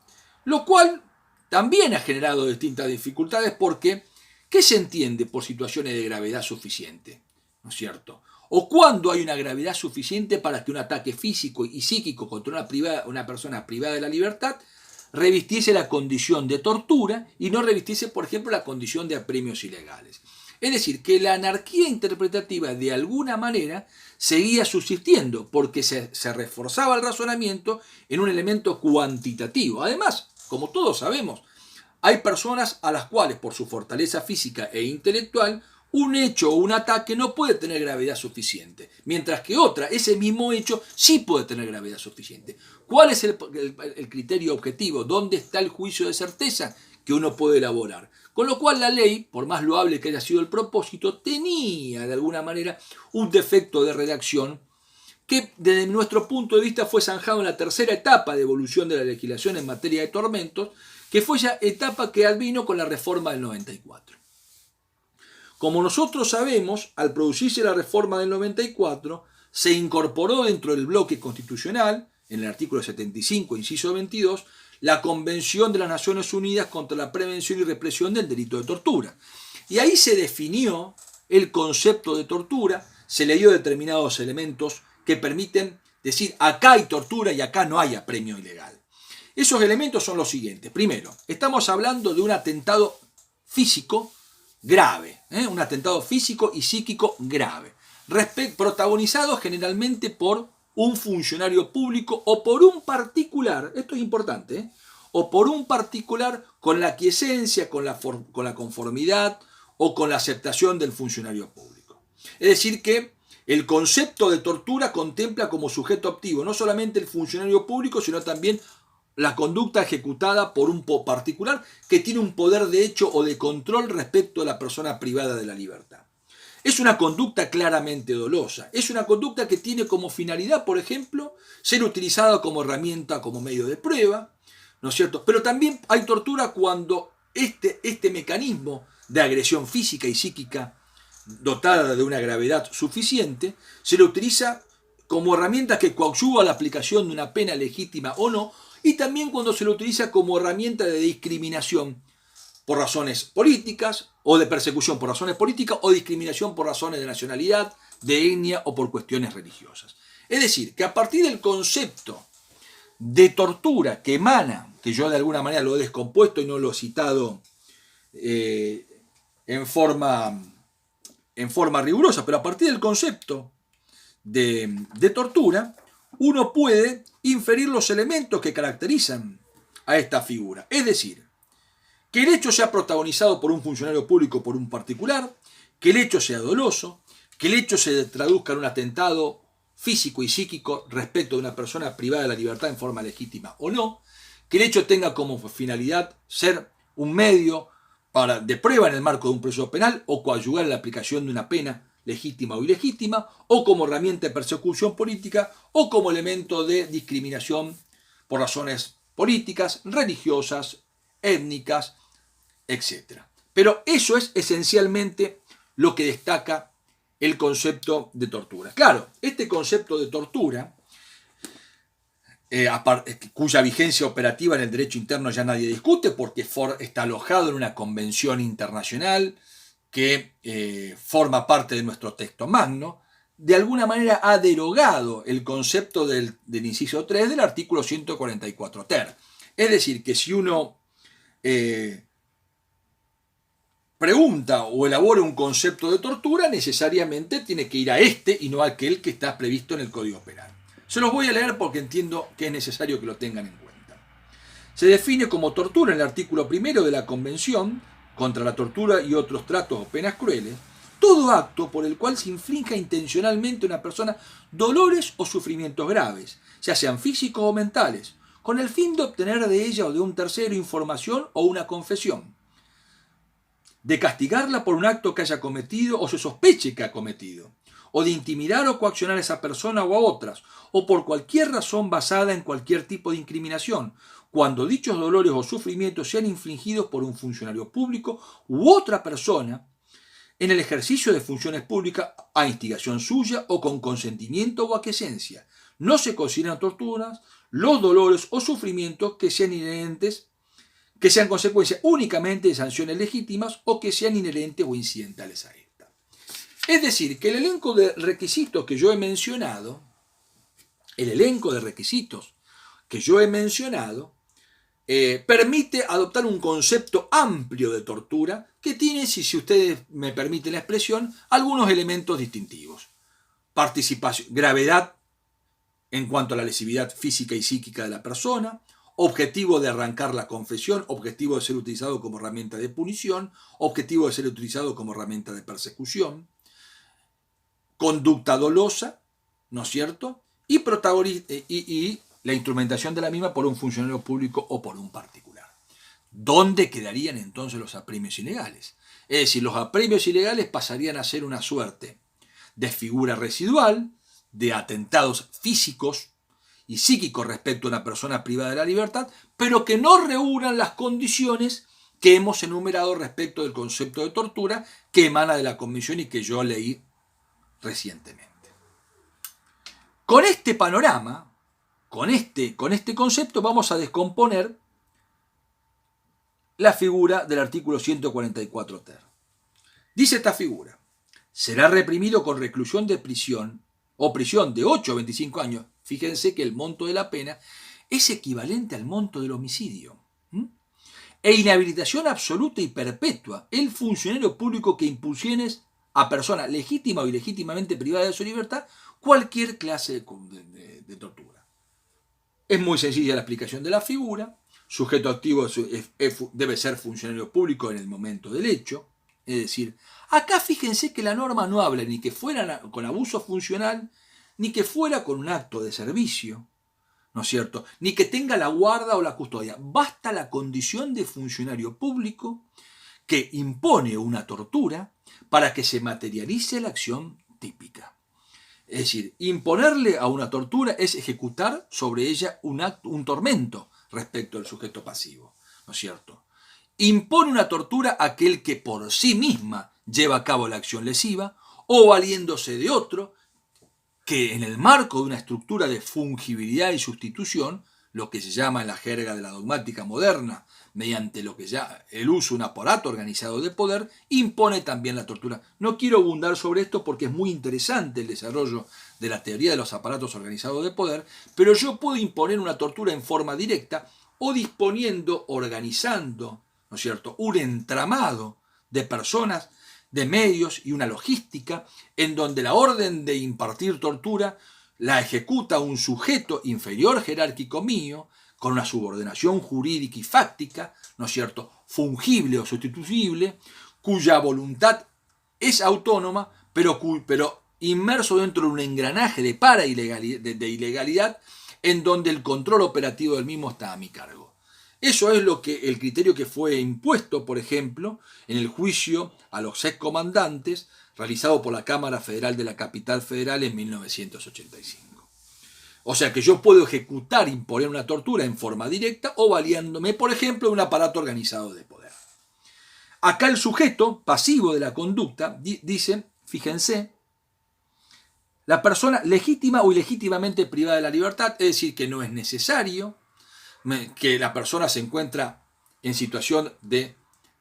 A: Lo cual también ha generado distintas dificultades porque ¿qué se entiende por situaciones de gravedad suficiente? ¿No es cierto? ¿O cuándo hay una gravedad suficiente para que un ataque físico y psíquico contra una persona privada de la libertad revistiese la condición de tortura y no revistiese, por ejemplo, la condición de apremios ilegales? Es decir, que la anarquía interpretativa de alguna manera seguía subsistiendo porque se reforzaba el razonamiento en un elemento cuantitativo. Además, como todos sabemos, hay personas a las cuales por su fortaleza física e intelectual un hecho o un ataque no puede tener gravedad suficiente, mientras que otra, ese mismo hecho, sí puede tener gravedad suficiente. ¿Cuál es el criterio objetivo? ¿Dónde está el juicio de certeza que uno puede elaborar? Con lo cual la ley, por más loable que haya sido el propósito, tenía de alguna manera un defecto de redacción que desde nuestro punto de vista fue zanjado en la tercera etapa de evolución de la legislación en materia de tormentos, que fue ya etapa que advino con la reforma del 94. Como nosotros sabemos, al producirse la reforma del 94, se incorporó dentro del bloque constitucional, en el artículo 75, inciso 22, la Convención de las Naciones Unidas contra la Prevención y Represión del Delito de Tortura. Y ahí se definió el concepto de tortura, se le dio determinados elementos que permiten decir acá hay tortura y acá no hay apremio ilegal. Esos elementos son los siguientes. Primero, estamos hablando de un atentado físico grave, un atentado físico y psíquico grave, protagonizado generalmente por un funcionario público o por un particular, esto es importante, o por un particular con la aquiescencia, con la conformidad o con la aceptación del funcionario público. Es decir que el concepto de tortura contempla como sujeto activo no solamente el funcionario público, sino también la conducta ejecutada por un particular que tiene un poder de hecho o de control respecto a la persona privada de la libertad. Es una conducta claramente dolosa. Es una conducta que tiene como finalidad, por ejemplo, ser utilizada como herramienta, como medio de prueba, ¿no es cierto? Pero también hay tortura cuando este mecanismo de agresión física y psíquica dotada de una gravedad suficiente se lo utiliza como herramienta que coadyuva la aplicación de una pena legítima o no, y también cuando se lo utiliza como herramienta de discriminación por razones políticas, o de persecución por razones políticas, o discriminación por razones de nacionalidad, de etnia o por cuestiones religiosas. Es decir, que a partir del concepto de tortura que emana, que yo de alguna manera lo he descompuesto y no lo he citado en forma rigurosa, pero a partir del concepto de tortura, uno puede inferir los elementos que caracterizan a esta figura. Es decir, que el hecho sea protagonizado por un funcionario público o por un particular, que el hecho sea doloso, que el hecho se traduzca en un atentado físico y psíquico respecto de una persona privada de la libertad en forma legítima o no, que el hecho tenga como finalidad ser un medio de prueba en el marco de un proceso penal o coadyuvar en la aplicación de una pena legítima o ilegítima, o como herramienta de persecución política, o como elemento de discriminación por razones políticas, religiosas, étnicas, etc. Pero eso es esencialmente lo que destaca el concepto de tortura. Claro, este concepto de tortura, cuya vigencia operativa en el derecho interno ya nadie discute porque está alojado en una convención internacional que forma parte de nuestro texto magno, de alguna manera ha derogado el concepto del inciso 3 del artículo 144 ter. Es decir, que si uno pregunta o elabora un concepto de tortura, necesariamente tiene que ir a este y no a aquel que está previsto en el Código Penal. Se los voy a leer porque entiendo que es necesario que lo tengan en cuenta. Se define como tortura en el artículo 1 de la Convención contra la tortura y otros tratos o penas crueles, todo acto por el cual se inflinja intencionalmente a una persona dolores o sufrimientos graves, ya sean físicos o mentales, con el fin de obtener de ella o de un tercero información o una confesión, de castigarla por un acto que haya cometido o se sospeche que ha cometido, o de intimidar o coaccionar a esa persona o a otras, o por cualquier razón basada en cualquier tipo de incriminación, cuando dichos dolores o sufrimientos sean infligidos por un funcionario público u otra persona en el ejercicio de funciones públicas a instigación suya o con consentimiento o aquiescencia. No se consideran torturas los dolores o sufrimientos que sean inherentes, que sean consecuencia únicamente de sanciones legítimas o que sean inherentes o incidentales a esta. Es decir, que el elenco de requisitos que yo he mencionado, permite adoptar un concepto amplio de tortura que tiene, si ustedes me permiten la expresión, algunos elementos distintivos. Participación, gravedad en cuanto a la lesividad física y psíquica de la persona, objetivo de arrancar la confesión, objetivo de ser utilizado como herramienta de punición, objetivo de ser utilizado como herramienta de persecución, conducta dolosa, ¿no es cierto? Y la instrumentación de la misma por un funcionario público o por un particular. ¿Dónde quedarían entonces los apremios ilegales? Es decir, los apremios ilegales pasarían a ser una suerte de figura residual, de atentados físicos y psíquicos respecto a una persona privada de la libertad, pero que no reúnan las condiciones que hemos enumerado respecto del concepto de tortura que emana de la Convención y que yo leí recientemente. Con este panorama, con este concepto, vamos a descomponer la figura del artículo 144 ter. Dice esta figura: será reprimido con reclusión de prisión o prisión de 8 a 25 años. Fíjense que el monto de la pena es equivalente al monto del homicidio. E inhabilitación absoluta y perpetua el funcionario público que impusiere a persona legítima o ilegítimamente privada de su libertad cualquier clase de tortura. Es muy sencilla la explicación de la figura. Sujeto activo debe ser funcionario público en el momento del hecho. Es decir, acá fíjense que la norma no habla ni que fuera con abuso funcional, ni que fuera con un acto de servicio, ¿no es cierto? Ni que tenga la guarda o la custodia. Basta la condición de funcionario público que impone una tortura para que se materialice la acción típica. Es decir, imponerle a una tortura es ejecutar sobre ella un tormento respecto al sujeto pasivo, ¿no es cierto? Impone una tortura a aquel que por sí misma lleva a cabo la acción lesiva o valiéndose de otro que en el marco de una estructura de fungibilidad y sustitución, lo que se llama en la jerga de la dogmática moderna, mediante lo que ya el uso de un aparato organizado de poder, impone también la tortura. No quiero abundar sobre esto porque es muy interesante el desarrollo de la teoría de los aparatos organizados de poder, pero yo puedo imponer una tortura en forma directa o disponiendo, organizando, ¿no es cierto?, un entramado de personas, de medios y una logística en donde la orden de impartir tortura la ejecuta un sujeto inferior jerárquico mío, con una subordinación jurídica y fáctica, ¿no es cierto?, fungible o sustituible, cuya voluntad es autónoma, pero inmerso dentro de un engranaje de ilegalidad en donde el control operativo del mismo está a mi cargo. Eso es el criterio que fue impuesto, por ejemplo, en el juicio a los excomandantes realizado por la Cámara Federal de la Capital Federal en 1985. O sea que yo puedo imponer una tortura en forma directa o valiéndome, por ejemplo, de un aparato organizado de poder. Acá el sujeto pasivo de la conducta dice, fíjense, la persona legítima o ilegítimamente privada de la libertad, es decir, que no es necesario que la persona se encuentra en situación de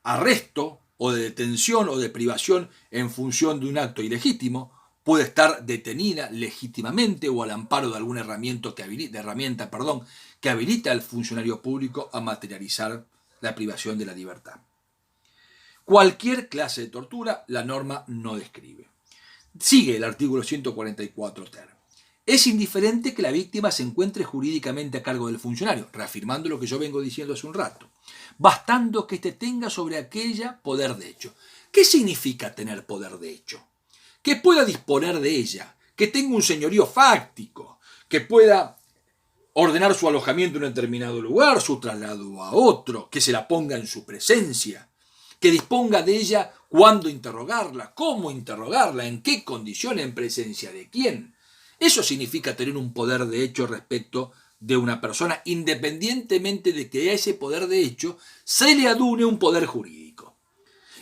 A: arresto o de detención o de privación en función de un acto ilegítimo, puede estar detenida legítimamente o al amparo de alguna herramienta que habilita al funcionario público a materializar la privación de la libertad. Cualquier clase de tortura la norma no describe. Sigue el artículo 144 ter. es indiferente que la víctima se encuentre jurídicamente a cargo del funcionario, reafirmando lo que yo vengo diciendo hace un rato, bastando que éste tenga sobre aquella poder de hecho. ¿Qué significa tener poder de hecho? Que pueda disponer de ella, que tenga un señorío fáctico, que pueda ordenar su alojamiento en un determinado lugar, su traslado a otro, que se la ponga en su presencia, que disponga de ella cuándo interrogarla, cómo interrogarla, en qué condiciones, en presencia de quién. Eso significa tener un poder de hecho respecto de una persona, independientemente de que a ese poder de hecho se le adune un poder jurídico.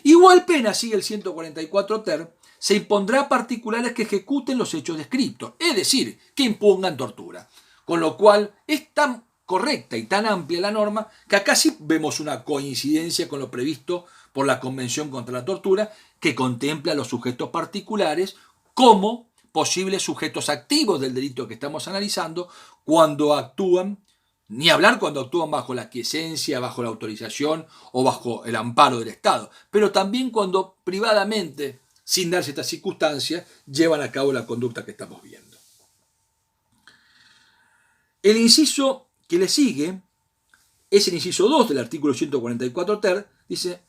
A: Igual pena, sigue el 144 ter, se impondrá a particulares que ejecuten los hechos descritos, es decir, que impongan tortura. Con lo cual es tan correcta y tan amplia la norma que acá sí vemos una coincidencia con lo previsto por la Convención contra la Tortura, que contempla a los sujetos particulares como posibles sujetos activos del delito que estamos analizando cuando actúan, ni hablar cuando actúan bajo la aquiescencia, bajo la autorización o bajo el amparo del Estado, pero también cuando privadamente, sin darse esta circunstancia, llevan a cabo la conducta que estamos viendo. El inciso que le sigue es el inciso 2 del artículo 144 ter, dice,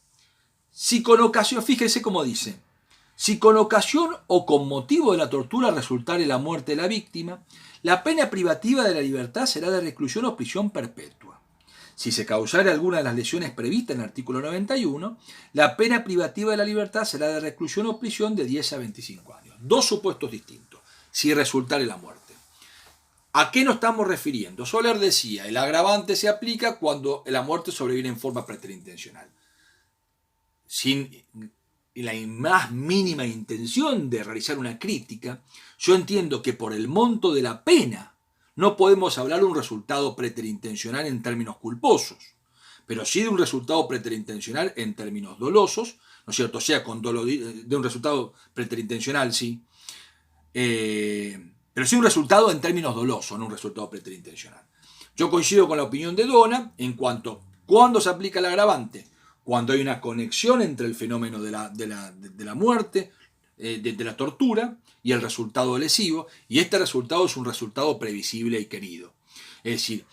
A: si con ocasión, fíjese cómo dice, si con ocasión o con motivo de la tortura resultare la muerte de la víctima, la pena privativa de la libertad será de reclusión o prisión perpetua. Si se causare alguna de las lesiones previstas en el artículo 91, la pena privativa de la libertad será de reclusión o prisión de 10 a 25 años. Dos supuestos distintos, si resultare la muerte. ¿A qué nos estamos refiriendo? Soler decía, el agravante se aplica cuando la muerte sobreviene en forma preterintencional. Sin la más mínima intención de realizar una crítica, yo entiendo que por el monto de la pena no podemos hablar de un resultado preterintencional en términos culposos, pero sí de un resultado preterintencional en términos dolosos, ¿no es cierto? O sea, de un resultado preterintencional, sí, pero sí un resultado en términos dolosos, no un resultado preterintencional. Yo coincido con la opinión de Dona en cuanto cuándo se aplica el agravante, cuando hay una conexión entre el fenómeno de la muerte, de la tortura y el resultado lesivo, y este resultado es un resultado previsible y querido. Es decir,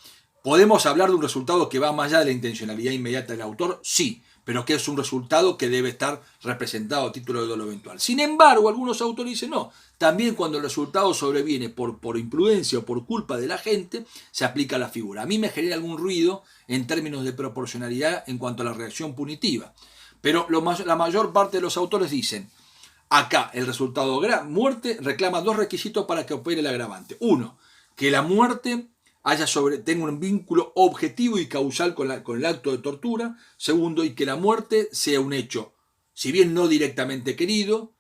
A: ¿podemos hablar de un resultado que va más allá de la intencionalidad inmediata del autor? Sí, pero que es un resultado que debe estar representado a título de dolo eventual. Sin embargo, algunos autores dicen no, también cuando el resultado sobreviene por imprudencia o por culpa de la gente, se aplica la figura. A mí me genera algún ruido en términos de proporcionalidad en cuanto a la reacción punitiva, pero la mayor parte de los autores dicen, acá el resultado muerte reclama dos requisitos para que opere el agravante. Uno, que la muerte tenga un vínculo objetivo y causal con el acto de tortura. Segundo, y que la muerte sea un hecho, si bien no directamente querido,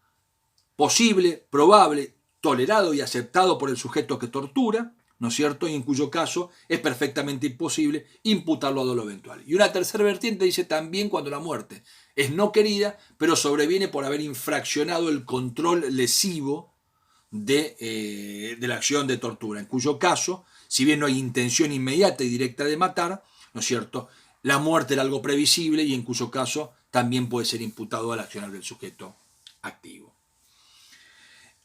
A: posible, probable, tolerado y aceptado por el sujeto que tortura, ¿no es cierto? Y en cuyo caso es perfectamente imposible imputarlo a dolo eventual. Y una tercera vertiente dice también cuando la muerte es no querida, pero sobreviene por haber infraccionado el control lesivo de la acción de tortura, en cuyo caso, si bien no hay intención inmediata y directa de matar, ¿no es cierto?, la muerte era algo previsible y en cuyo caso también puede ser imputado al accionar del sujeto activo.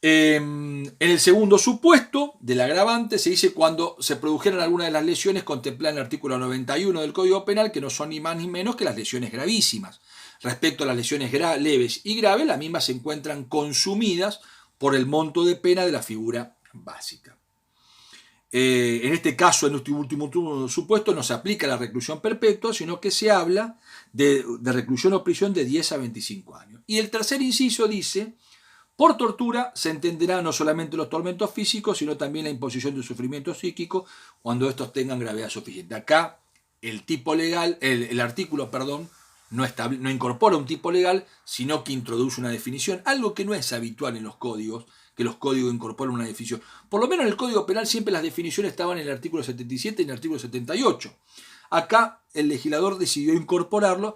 A: En el segundo supuesto del agravante se dice cuando se produjeran algunas de las lesiones contempladas en el artículo 91 del Código Penal, que no son ni más ni menos que las lesiones gravísimas. Respecto a las lesiones leves y graves, las mismas se encuentran consumidas por el monto de pena de la figura básica. En este caso, en este último supuesto, no se aplica la reclusión perpetua, sino que se habla de reclusión o prisión de 10 a 25 años. Y el tercer inciso dice, por tortura se entenderá no solamente los tormentos físicos, sino también la imposición de sufrimiento psíquico cuando estos tengan gravedad suficiente. Acá el tipo legal, el artículo, perdón, no incorpora un tipo legal, sino que introduce una definición, algo que no es habitual en los códigos, que los códigos incorporan una definición. Por lo menos en el Código Penal siempre las definiciones estaban en el artículo 77 y en el artículo 78. Acá el legislador decidió incorporarlo,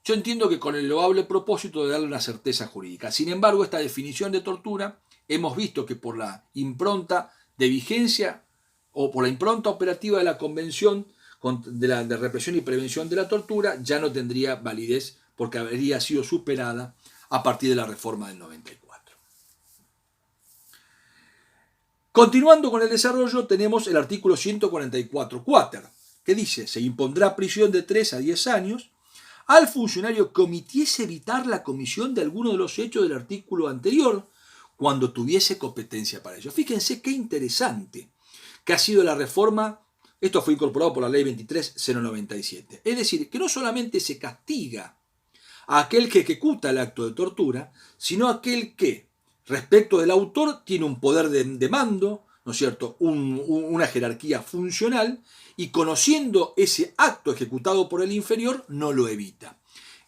A: yo entiendo que con el loable propósito de darle una certeza jurídica. Sin embargo, esta definición de tortura, hemos visto que por la impronta de vigencia o por la impronta operativa de la Convención de represión y prevención de la tortura, ya no tendría validez porque habría sido superada a partir de la reforma del 94. Continuando con el desarrollo, tenemos el artículo 144 quater, que dice: se impondrá prisión de 3 a 10 años al funcionario que omitiese evitar la comisión de alguno de los hechos del artículo anterior cuando tuviese competencia para ello. Fíjense qué interesante que ha sido la reforma. Esto fue incorporado por la ley 23.097. Es decir, que no solamente se castiga a aquel que ejecuta el acto de tortura, sino a aquel que, respecto del autor, tiene un poder de mando, ¿no es cierto?, una jerarquía funcional, y conociendo ese acto ejecutado por el inferior, no lo evita.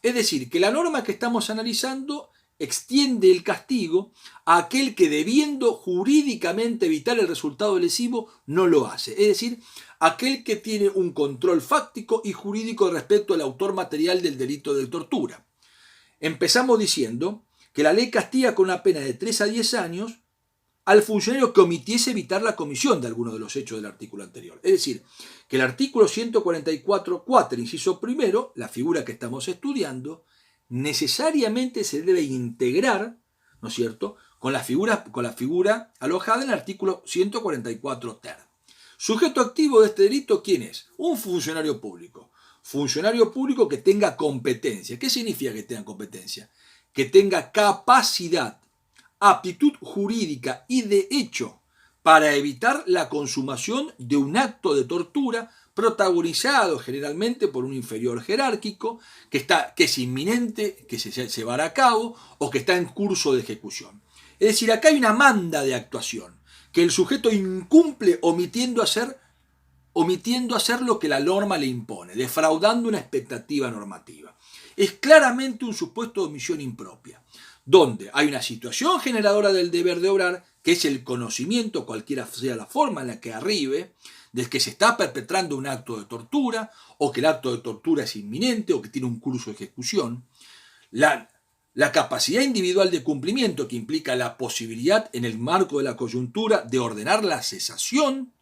A: Es decir, que la norma que estamos analizando extiende el castigo a aquel que, debiendo jurídicamente evitar el resultado lesivo, no lo hace. Es decir, aquel que tiene un control fáctico y jurídico respecto al autor material del delito de tortura. Empezamos diciendo que la ley castiga con una pena de 3 a 10 años al funcionario que omitiese evitar la comisión de alguno de los hechos del artículo anterior. Es decir, que el artículo 144 quater, inciso primero, la figura que estamos estudiando, necesariamente se debe integrar, ¿no es cierto?, con la figura alojada en el artículo 144 ter. Sujeto activo de este delito, ¿quién es? Un funcionario público. Funcionario público que tenga competencia. ¿Qué significa que tenga competencia? Que tenga capacidad, aptitud jurídica y de hecho para evitar la consumación de un acto de tortura protagonizado generalmente por un inferior jerárquico que es inminente, que se llevará a cabo o que está en curso de ejecución. Es decir, acá hay una manda de actuación que el sujeto incumple omitiendo hacer lo que la norma le impone, defraudando una expectativa normativa. Es claramente un supuesto de omisión impropia, donde hay una situación generadora del deber de obrar, que es el conocimiento, cualquiera sea la forma en la que arribe, de que se está perpetrando un acto de tortura, o que el acto de tortura es inminente, o que tiene un curso de ejecución. La capacidad individual de cumplimiento, que implica la posibilidad, en el marco de la coyuntura, de ordenar la cesación,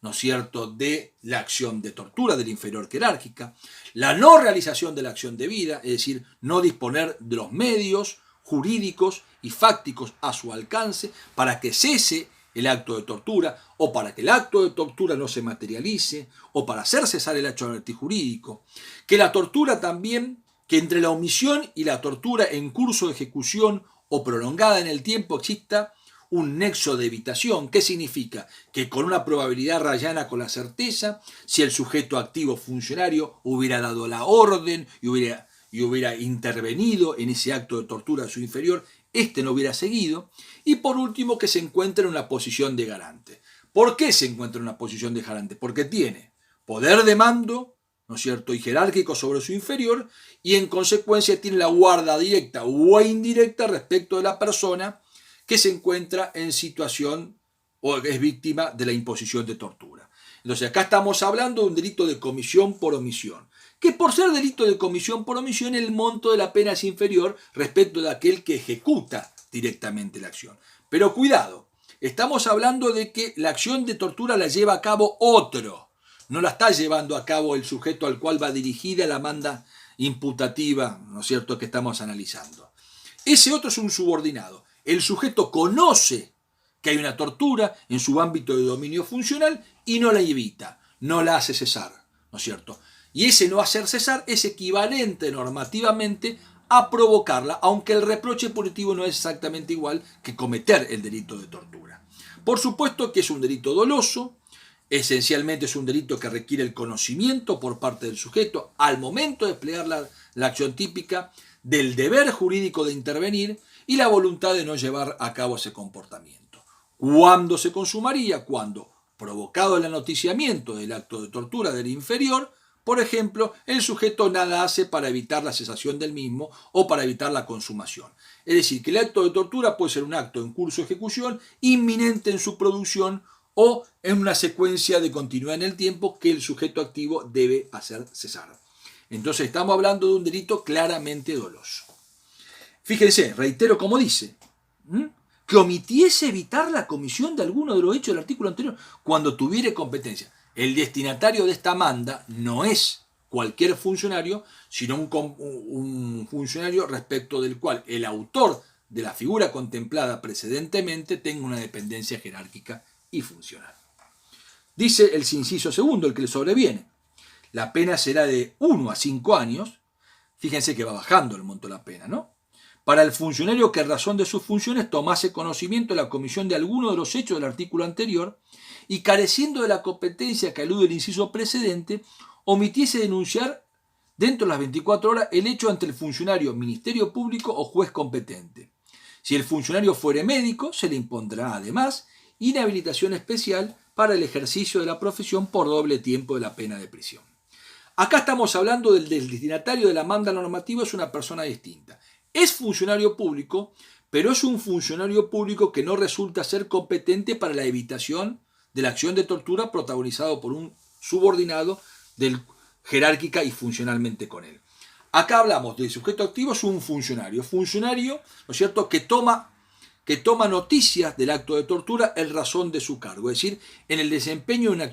A: ¿no es cierto?, de la acción de tortura del inferior jerárquica, la no realización de la acción debida, es decir, no disponer de los medios jurídicos y fácticos a su alcance para que cese el acto de tortura, o para que el acto de tortura no se materialice, o para hacer cesar el acto antijurídico. Que la tortura también, que entre la omisión y la tortura en curso de ejecución o prolongada en el tiempo exista un nexo de evitación. ¿Qué significa? Que con una probabilidad rayana con la certeza, si el sujeto activo funcionario hubiera dado la orden y hubiera intervenido en ese acto de tortura a su inferior, este no hubiera seguido. Y por último, que se encuentra en una posición de garante. ¿Por qué se encuentra en una posición de garante? Porque tiene poder de mando, ¿no es cierto?, y jerárquico sobre su inferior, y en consecuencia tiene la guarda directa o indirecta respecto de la persona que se encuentra en situación o es víctima de la imposición de tortura. Entonces acá estamos hablando de un delito de comisión por omisión, que por ser delito de comisión por omisión el monto de la pena es inferior respecto de aquel que ejecuta directamente la acción. Pero cuidado, estamos hablando de que la acción de tortura la lleva a cabo otro, no la está llevando a cabo el sujeto al cual va dirigida la manda imputativa, ¿no es cierto?, que estamos analizando. Ese otro es un subordinado. El sujeto conoce que hay una tortura en su ámbito de dominio funcional y no la evita, no la hace cesar, ¿no es cierto? Y ese no hacer cesar es equivalente normativamente a provocarla, aunque el reproche punitivo no es exactamente igual que cometer el delito de tortura. Por supuesto que es un delito doloso, esencialmente es un delito que requiere el conocimiento por parte del sujeto al momento de desplegar la acción típica, del deber jurídico de intervenir y la voluntad de no llevar a cabo ese comportamiento. ¿Cuándo se consumaría? Cuando, provocado el anoticiamiento del acto de tortura del inferior, por ejemplo, el sujeto nada hace para evitar la cesación del mismo o para evitar la consumación. Es decir, que el acto de tortura puede ser un acto en curso de ejecución, inminente en su producción o en una secuencia de continuidad en el tiempo que el sujeto activo debe hacer cesar. Entonces estamos hablando de un delito claramente doloso. Fíjense, reitero como dice, que omitiese evitar la comisión de alguno de los hechos del artículo anterior cuando tuviere competencia. El destinatario de esta manda no es cualquier funcionario, sino un funcionario respecto del cual el autor de la figura contemplada precedentemente tenga una dependencia jerárquica y funcional. Dice el inciso segundo, el que le sobreviene. La pena será de 1 a 5 años. Fíjense que va bajando el monto de la pena, ¿no? Para el funcionario que en razón de sus funciones tomase conocimiento de la comisión de alguno de los hechos del artículo anterior y careciendo de la competencia que alude el inciso precedente, omitiese denunciar dentro de las 24 horas el hecho ante el funcionario, ministerio público o juez competente. Si el funcionario fuere médico, se le impondrá además inhabilitación especial para el ejercicio de la profesión por doble tiempo de la pena de prisión. Acá estamos hablando del destinatario de la manda normativa, es una persona distinta. Es funcionario público, pero es un funcionario público que no resulta ser competente para la evitación de la acción de tortura protagonizado por un subordinado jerárquica y funcionalmente con él. Acá hablamos del sujeto activo, es un funcionario, ¿no es cierto?, que toma noticias del acto de tortura en razón de su cargo, es decir, en el desempeño de una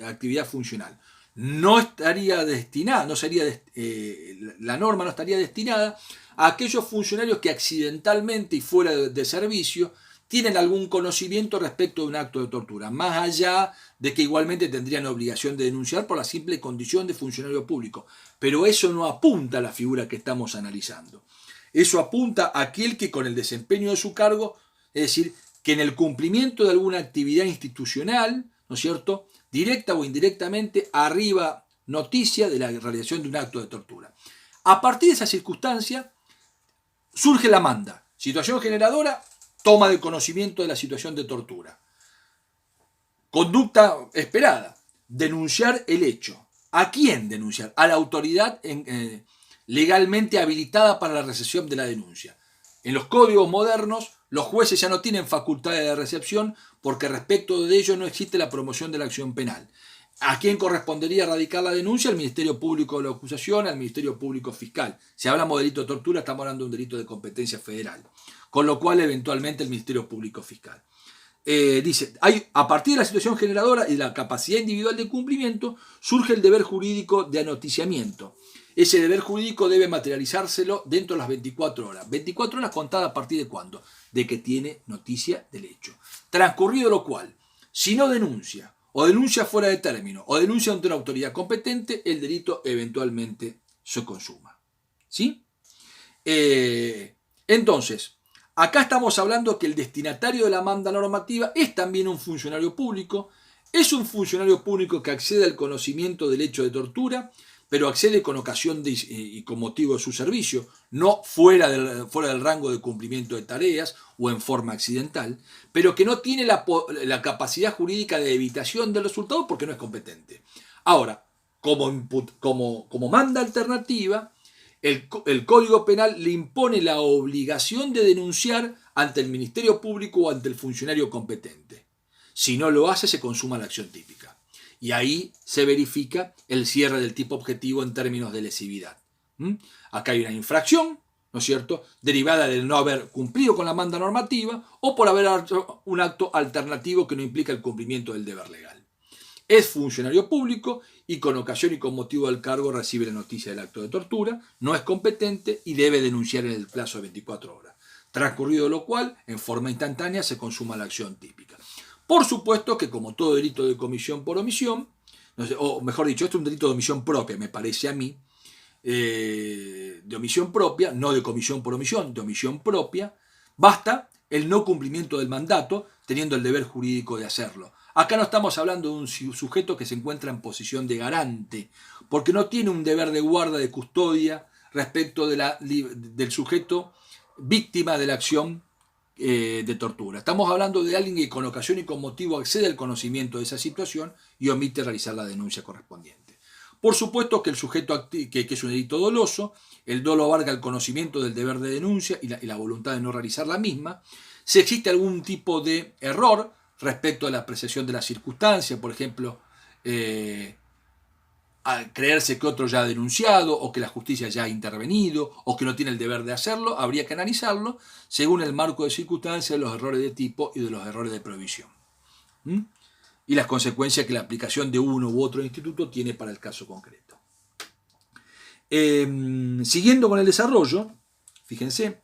A: actividad funcional. No estaría destinada, la norma no estaría destinada a aquellos funcionarios que accidentalmente y fuera de servicio tienen algún conocimiento respecto de un acto de tortura, más allá de que igualmente tendrían obligación de denunciar por la simple condición de funcionario público. Pero eso no apunta a la figura que estamos analizando. Eso apunta a aquel que con el desempeño de su cargo, es decir, que en el cumplimiento de alguna actividad institucional, ¿no es cierto?, directa o indirectamente, arriba noticia de la realización de un acto de tortura. A partir de esa circunstancia, surge la manda. Situación generadora, toma de conocimiento de la situación de tortura. Conducta esperada, denunciar el hecho. ¿A quién denunciar? A la autoridad legalmente habilitada para la recepción de la denuncia. En los códigos modernos, los jueces ya no tienen facultades de recepción porque respecto de ello no existe la promoción de la acción penal. ¿A quién correspondería radicar la denuncia? Al Ministerio Público de la Acusación, al Ministerio Público Fiscal. Si hablamos de delito de tortura, estamos hablando de un delito de competencia federal. Con lo cual, eventualmente, el Ministerio Público Fiscal. Dice, a partir de la situación generadora y la capacidad individual de cumplimiento, surge el deber jurídico de anoticiamiento. Ese deber jurídico debe materializárselo dentro de las 24 horas. 24 horas contadas a partir de cuándo? De que tiene noticia del hecho. Transcurrido lo cual, si no denuncia, o denuncia fuera de término, o denuncia ante una autoridad competente, el delito eventualmente se consuma. ¿Sí? Entonces, acá estamos hablando que el destinatario de la manda normativa es también un funcionario público, es un funcionario público que accede al conocimiento del hecho de tortura, pero accede con ocasión y con motivo de su servicio, no fuera del rango de cumplimiento de tareas o en forma accidental, pero que no tiene la capacidad jurídica de evitación del resultado porque no es competente. Ahora, como manda alternativa, el Código Penal le impone la obligación de denunciar ante el Ministerio Público o ante el funcionario competente. Si no lo hace, se consuma la acción típica. Y ahí se verifica el cierre del tipo objetivo en términos de lesividad. Acá hay una infracción, ¿no es cierto?, derivada del no haber cumplido con la manda normativa o por haber hecho un acto alternativo que no implica el cumplimiento del deber legal. Es funcionario público y con ocasión y con motivo del cargo recibe la noticia del acto de tortura, no es competente y debe denunciar en el plazo de 24 horas. Transcurrido lo cual, en forma instantánea se consuma la acción típica. Por supuesto que como todo delito de comisión por omisión, o mejor dicho, esto es un delito de omisión propia, me parece a mí, de omisión propia, no de comisión por omisión, de omisión propia, basta el no cumplimiento del mandato, teniendo el deber jurídico de hacerlo. Acá no estamos hablando de un sujeto que se encuentra en posición de garante, porque no tiene un deber de guarda, de custodia, respecto del sujeto víctima de la acción de tortura. Estamos hablando de alguien que con ocasión y con motivo accede al conocimiento de esa situación y omite realizar la denuncia correspondiente. Por supuesto que el sujeto que es un delito doloso, el dolo abarca el conocimiento del deber de denuncia y la voluntad de no realizar la misma. Si existe algún tipo de error respecto a la apreciación de la circunstancia, por ejemplo, al creerse que otro ya ha denunciado o que la justicia ya ha intervenido o que no tiene el deber de hacerlo, habría que analizarlo según el marco de circunstancias de los errores de tipo y de los errores de prohibición. Y las consecuencias que la aplicación de uno u otro instituto tiene para el caso concreto. Siguiendo con el desarrollo, fíjense,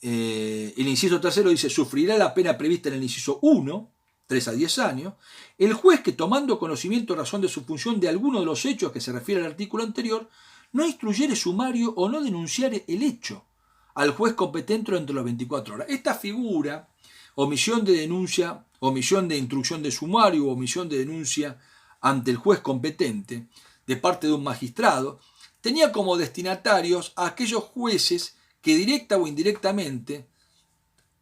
A: el inciso tercero dice, sufrirá la pena prevista en el inciso 1, 3 a 10 años, el juez que tomando conocimiento o razón de su función de alguno de los hechos que se refiere al artículo anterior, no instruyere sumario o no denunciare el hecho al juez competente dentro de las 24 horas. Esta figura, omisión de denuncia, omisión de instrucción de sumario o omisión de denuncia ante el juez competente de parte de un magistrado, tenía como destinatarios a aquellos jueces que directa o indirectamente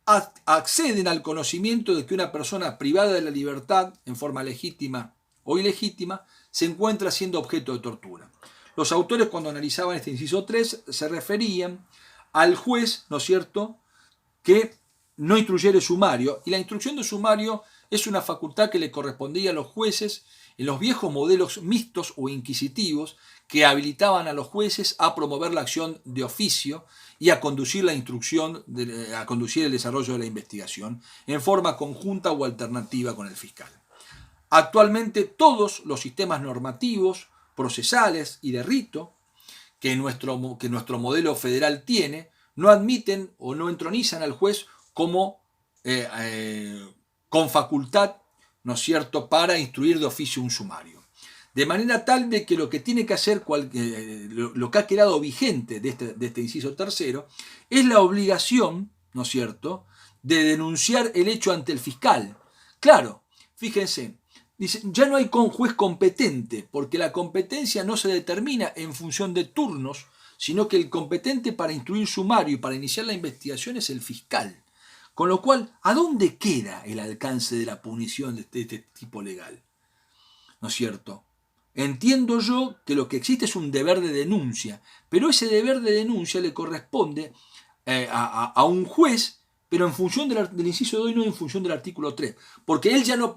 A: acceden al conocimiento de que una persona privada de la libertad en forma legítima o ilegítima se encuentra siendo objeto de tortura. Los autores, cuando analizaban este inciso 3, se referían al juez, ¿no es cierto?, que no instruyere sumario, y la instrucción de sumario es una facultad que le correspondía a los jueces en los viejos modelos mixtos o inquisitivos que habilitaban a los jueces a promover la acción de oficio y a conducir la instrucción, a conducir el desarrollo de la investigación en forma conjunta o alternativa con el fiscal. Actualmente todos los sistemas normativos, procesales y de rito que nuestro modelo federal tiene no admiten o no entronizan al juez como con facultad, ¿no es cierto?, para instruir de oficio un sumario. De manera tal de que lo que tiene que hacer, lo que ha quedado vigente de este inciso tercero, es la obligación, ¿no es cierto?, de denunciar el hecho ante el fiscal. Claro, fíjense, dice, ya no hay juez competente, porque la competencia no se determina en función de turnos, sino que el competente para instruir sumario y para iniciar la investigación es el fiscal. Con lo cual, ¿a dónde queda el alcance de la punición de este tipo legal? ¿No es cierto? Entiendo yo que lo que existe es un deber de denuncia, pero ese deber de denuncia le corresponde a un juez, pero en función del inciso 2 y no en función del artículo 3. Porque él ya no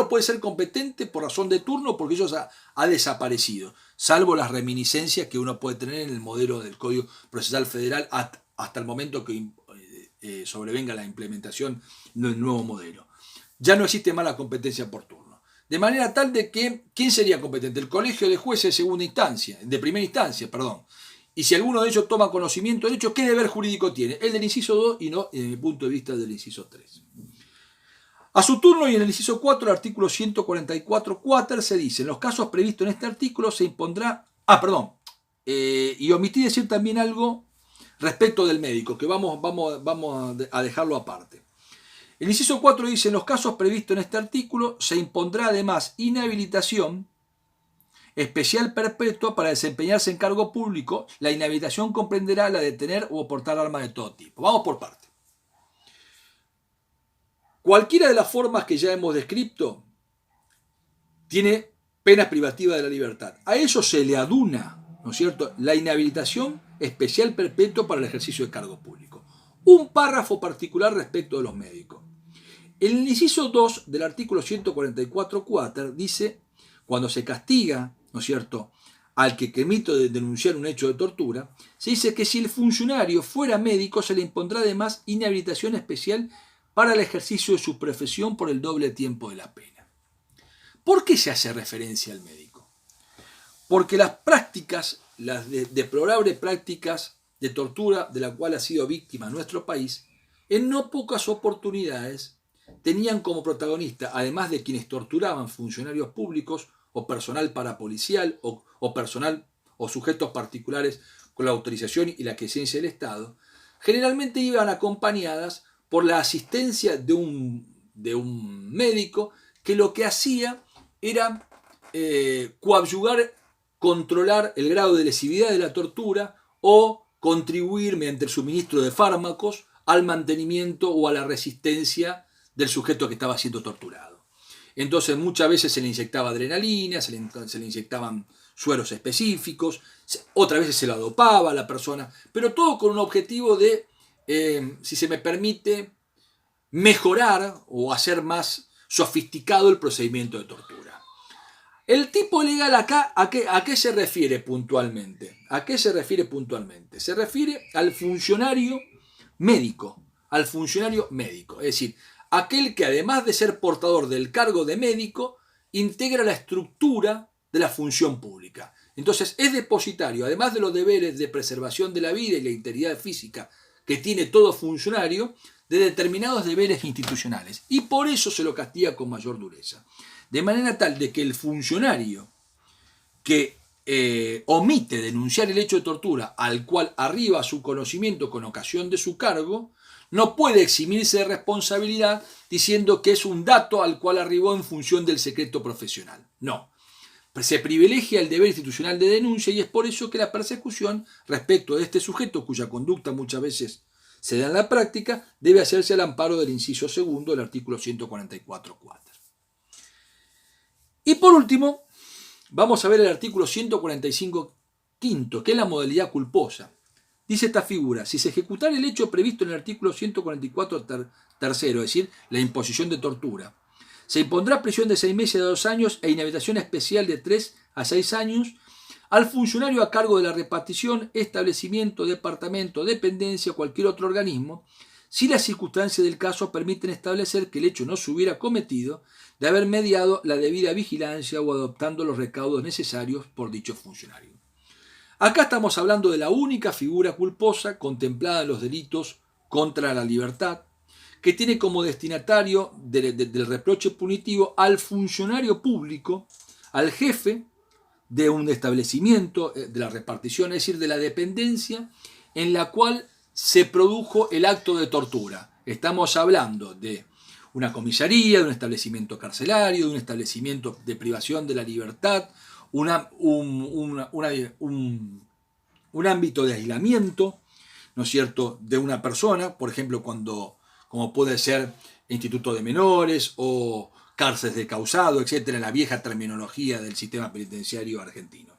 A: puede ser competente por razón de turno porque ellos ha desaparecido, salvo las reminiscencias que uno puede tener en el modelo del Código Procesal Federal hasta el momento que sobrevenga la implementación del nuevo modelo. Ya no existe más la competencia por turno. De manera tal de que, ¿quién sería competente? El colegio de jueces de primera instancia, perdón. Y si alguno de ellos toma conocimiento del hecho, ¿qué deber jurídico tiene? El del inciso 2 y no, desde mi punto de vista, del inciso 3. A su turno, y en el inciso 4, el artículo 144 quater, se dice, en los casos previstos en este artículo se impondrá... y omití decir también algo respecto del médico, que vamos a dejarlo aparte. El inciso 4 dice, en los casos previstos en este artículo se impondrá además inhabilitación especial perpetua para desempeñarse en cargo público. La inhabilitación comprenderá la de tener o portar armas de todo tipo. Vamos por parte. Cualquiera de las formas que ya hemos descrito tiene pena privativa de la libertad. A eso se le aduna, ¿no es cierto?, la inhabilitación especial perpetua para el ejercicio de cargo público. Un párrafo particular respecto de los médicos. El inciso 2 del artículo 144 quater dice, cuando se castiga, ¿no es cierto?, al que emite de denunciar un hecho de tortura, se dice que si el funcionario fuera médico se le impondrá además inhabilitación especial para el ejercicio de su profesión por el doble tiempo de la pena. ¿Por qué se hace referencia al médico? Porque las prácticas, las deplorables prácticas de tortura de la cual ha sido víctima nuestro país, en no pocas oportunidades tenían como protagonista, además de quienes torturaban funcionarios públicos o personal parapolicial o personal o sujetos particulares con la autorización y la aquiescencia del Estado, generalmente iban acompañadas por la asistencia de un médico que lo que hacía era coadyuvar, controlar el grado de lesividad de la tortura o contribuir mediante el suministro de fármacos al mantenimiento o a la resistencia del sujeto que estaba siendo torturado. Entonces muchas veces se le inyectaba adrenalina, se le inyectaban sueros específicos, otras veces se la dopaba a la persona, pero todo con un objetivo de, si se me permite, mejorar o hacer más sofisticado el procedimiento de tortura. El tipo legal acá, ¿a qué se refiere puntualmente? ¿A qué se refiere puntualmente? Se refiere al funcionario médico, es decir, aquel que además de ser portador del cargo de médico, integra la estructura de la función pública. Entonces es depositario, además de los deberes de preservación de la vida y la integridad física que tiene todo funcionario de determinados deberes institucionales. Y por eso se lo castiga con mayor dureza. De manera tal de que el funcionario que omite denunciar el hecho de tortura al cual arriba a su conocimiento con ocasión de su cargo, no puede eximirse de responsabilidad diciendo que es un dato al cual arribó en función del secreto profesional. No. Se privilegia el deber institucional de denuncia y es por eso que la persecución respecto de este sujeto, cuya conducta muchas veces se da en la práctica, debe hacerse al amparo del inciso segundo del artículo 144.4. Y por último, vamos a ver el artículo 145 quinto, que es la modalidad culposa. Dice esta figura: si se ejecutara el hecho previsto en el artículo 144 tercero, es decir, la imposición de tortura, se impondrá prisión de 6 meses a 2 años e inhabilitación especial de 3 a 6 años al funcionario a cargo de la repartición, establecimiento, departamento, dependencia o cualquier otro organismo, si las circunstancias del caso permiten establecer que el hecho no se hubiera cometido de haber mediado la debida vigilancia o adoptando los recaudos necesarios por dicho funcionario. Acá estamos hablando de la única figura culposa contemplada en los delitos contra la libertad, que tiene como destinatario del reproche punitivo al funcionario público, al jefe de un establecimiento, de la repartición, es decir, de la dependencia en la cual se produjo el acto de tortura. Estamos hablando de una comisaría, de un establecimiento carcelario, de un establecimiento de privación de la libertad, un ámbito de aislamiento, ¿no es cierto?, de una persona, por ejemplo, como puede ser instituto de menores o cárceles de causado, etcétera, en la vieja terminología del sistema penitenciario argentino.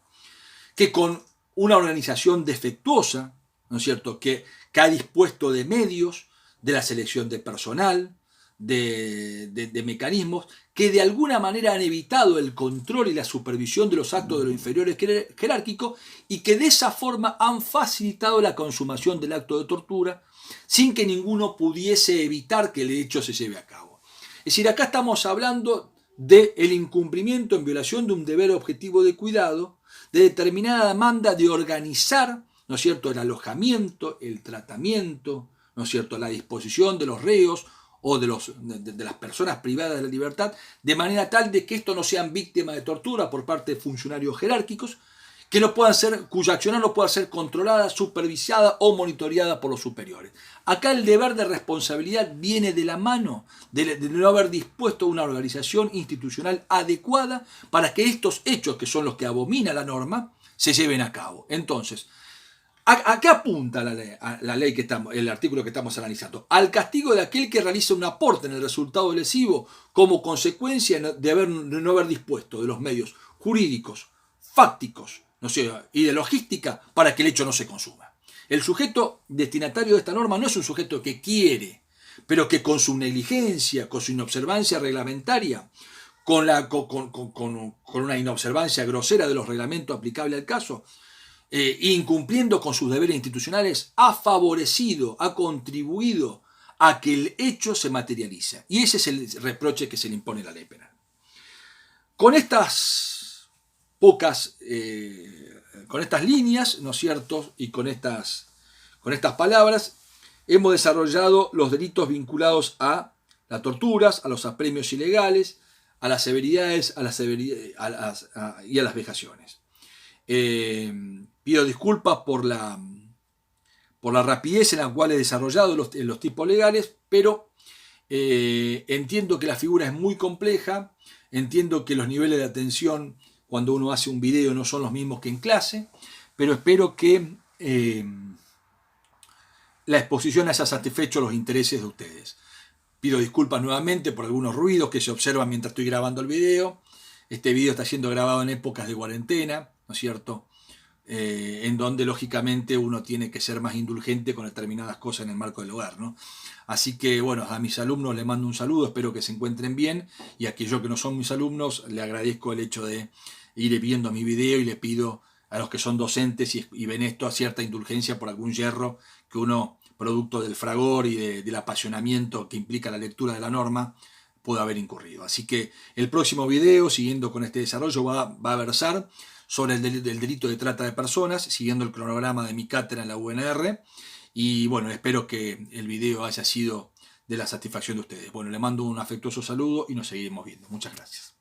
A: Que con una organización defectuosa, ¿no es cierto?, que ha dispuesto de medios, de la selección de personal, de mecanismos que de alguna manera han evitado el control y la supervisión de los actos de los inferiores jerárquicos y que de esa forma han facilitado la consumación del acto de tortura sin que ninguno pudiese evitar que el hecho se lleve a cabo. Es decir, acá estamos hablando del incumplimiento en violación de un deber objetivo de cuidado, de determinada demanda de organizar, ¿no es cierto?, el alojamiento, el tratamiento, ¿no es cierto?, la disposición de los reos o de las personas privadas de la libertad, de manera tal de que esto no sean víctimas de tortura por parte de funcionarios jerárquicos, que no puedan ser, cuya acción no pueda ser controlada, supervisada o monitoreada por los superiores. Acá el deber de responsabilidad viene de la mano de no haber dispuesto una organización institucional adecuada para que estos hechos, que son los que abomina la norma, se lleven a cabo. Entonces, ¿a qué apunta la ley el artículo que estamos analizando? Al castigo de aquel que realiza un aporte en el resultado lesivo como consecuencia de no haber dispuesto de los medios jurídicos, fácticos, no sé, y de logística para que el hecho no se consuma. El sujeto destinatario de esta norma no es un sujeto que quiere, pero que con su negligencia, con su inobservancia reglamentaria, con una inobservancia grosera de los reglamentos aplicables al caso, incumpliendo con sus deberes institucionales, ha favorecido, ha contribuido a que el hecho se materialice. Y ese es el reproche que se le impone a la ley penal. Con estas con estas líneas, ¿no es cierto?, y con estas palabras, hemos desarrollado los delitos vinculados a las torturas, a los apremios ilegales, a las severidades, y a las vejaciones. Pido disculpas por la rapidez en la cual he desarrollado los tipos legales, pero entiendo que la figura es muy compleja, entiendo que los niveles de atención cuando uno hace un video no son los mismos que en clase, pero espero que la exposición haya satisfecho los intereses de ustedes. Pido disculpas nuevamente por algunos ruidos que se observan mientras estoy grabando el video. Este video está siendo grabado en épocas de cuarentena, ¿no es cierto?, en donde lógicamente uno tiene que ser más indulgente con determinadas cosas en el marco del hogar, ¿no? Así que bueno, a mis alumnos les mando un saludo, espero que se encuentren bien, y a aquellos que no son mis alumnos le agradezco el hecho de ir viendo mi video, y le pido a los que son docentes y ven esto a cierta indulgencia por algún yerro que uno, producto del fragor y del apasionamiento que implica la lectura de la norma, pueda haber incurrido. Así que el próximo video, siguiendo con este desarrollo, va a versar sobre el delito de trata de personas, siguiendo el cronograma de mi cátedra en la UNR, Y bueno, espero que el video haya sido de la satisfacción de ustedes. Bueno, le mando un afectuoso saludo y nos seguiremos viendo. Muchas gracias.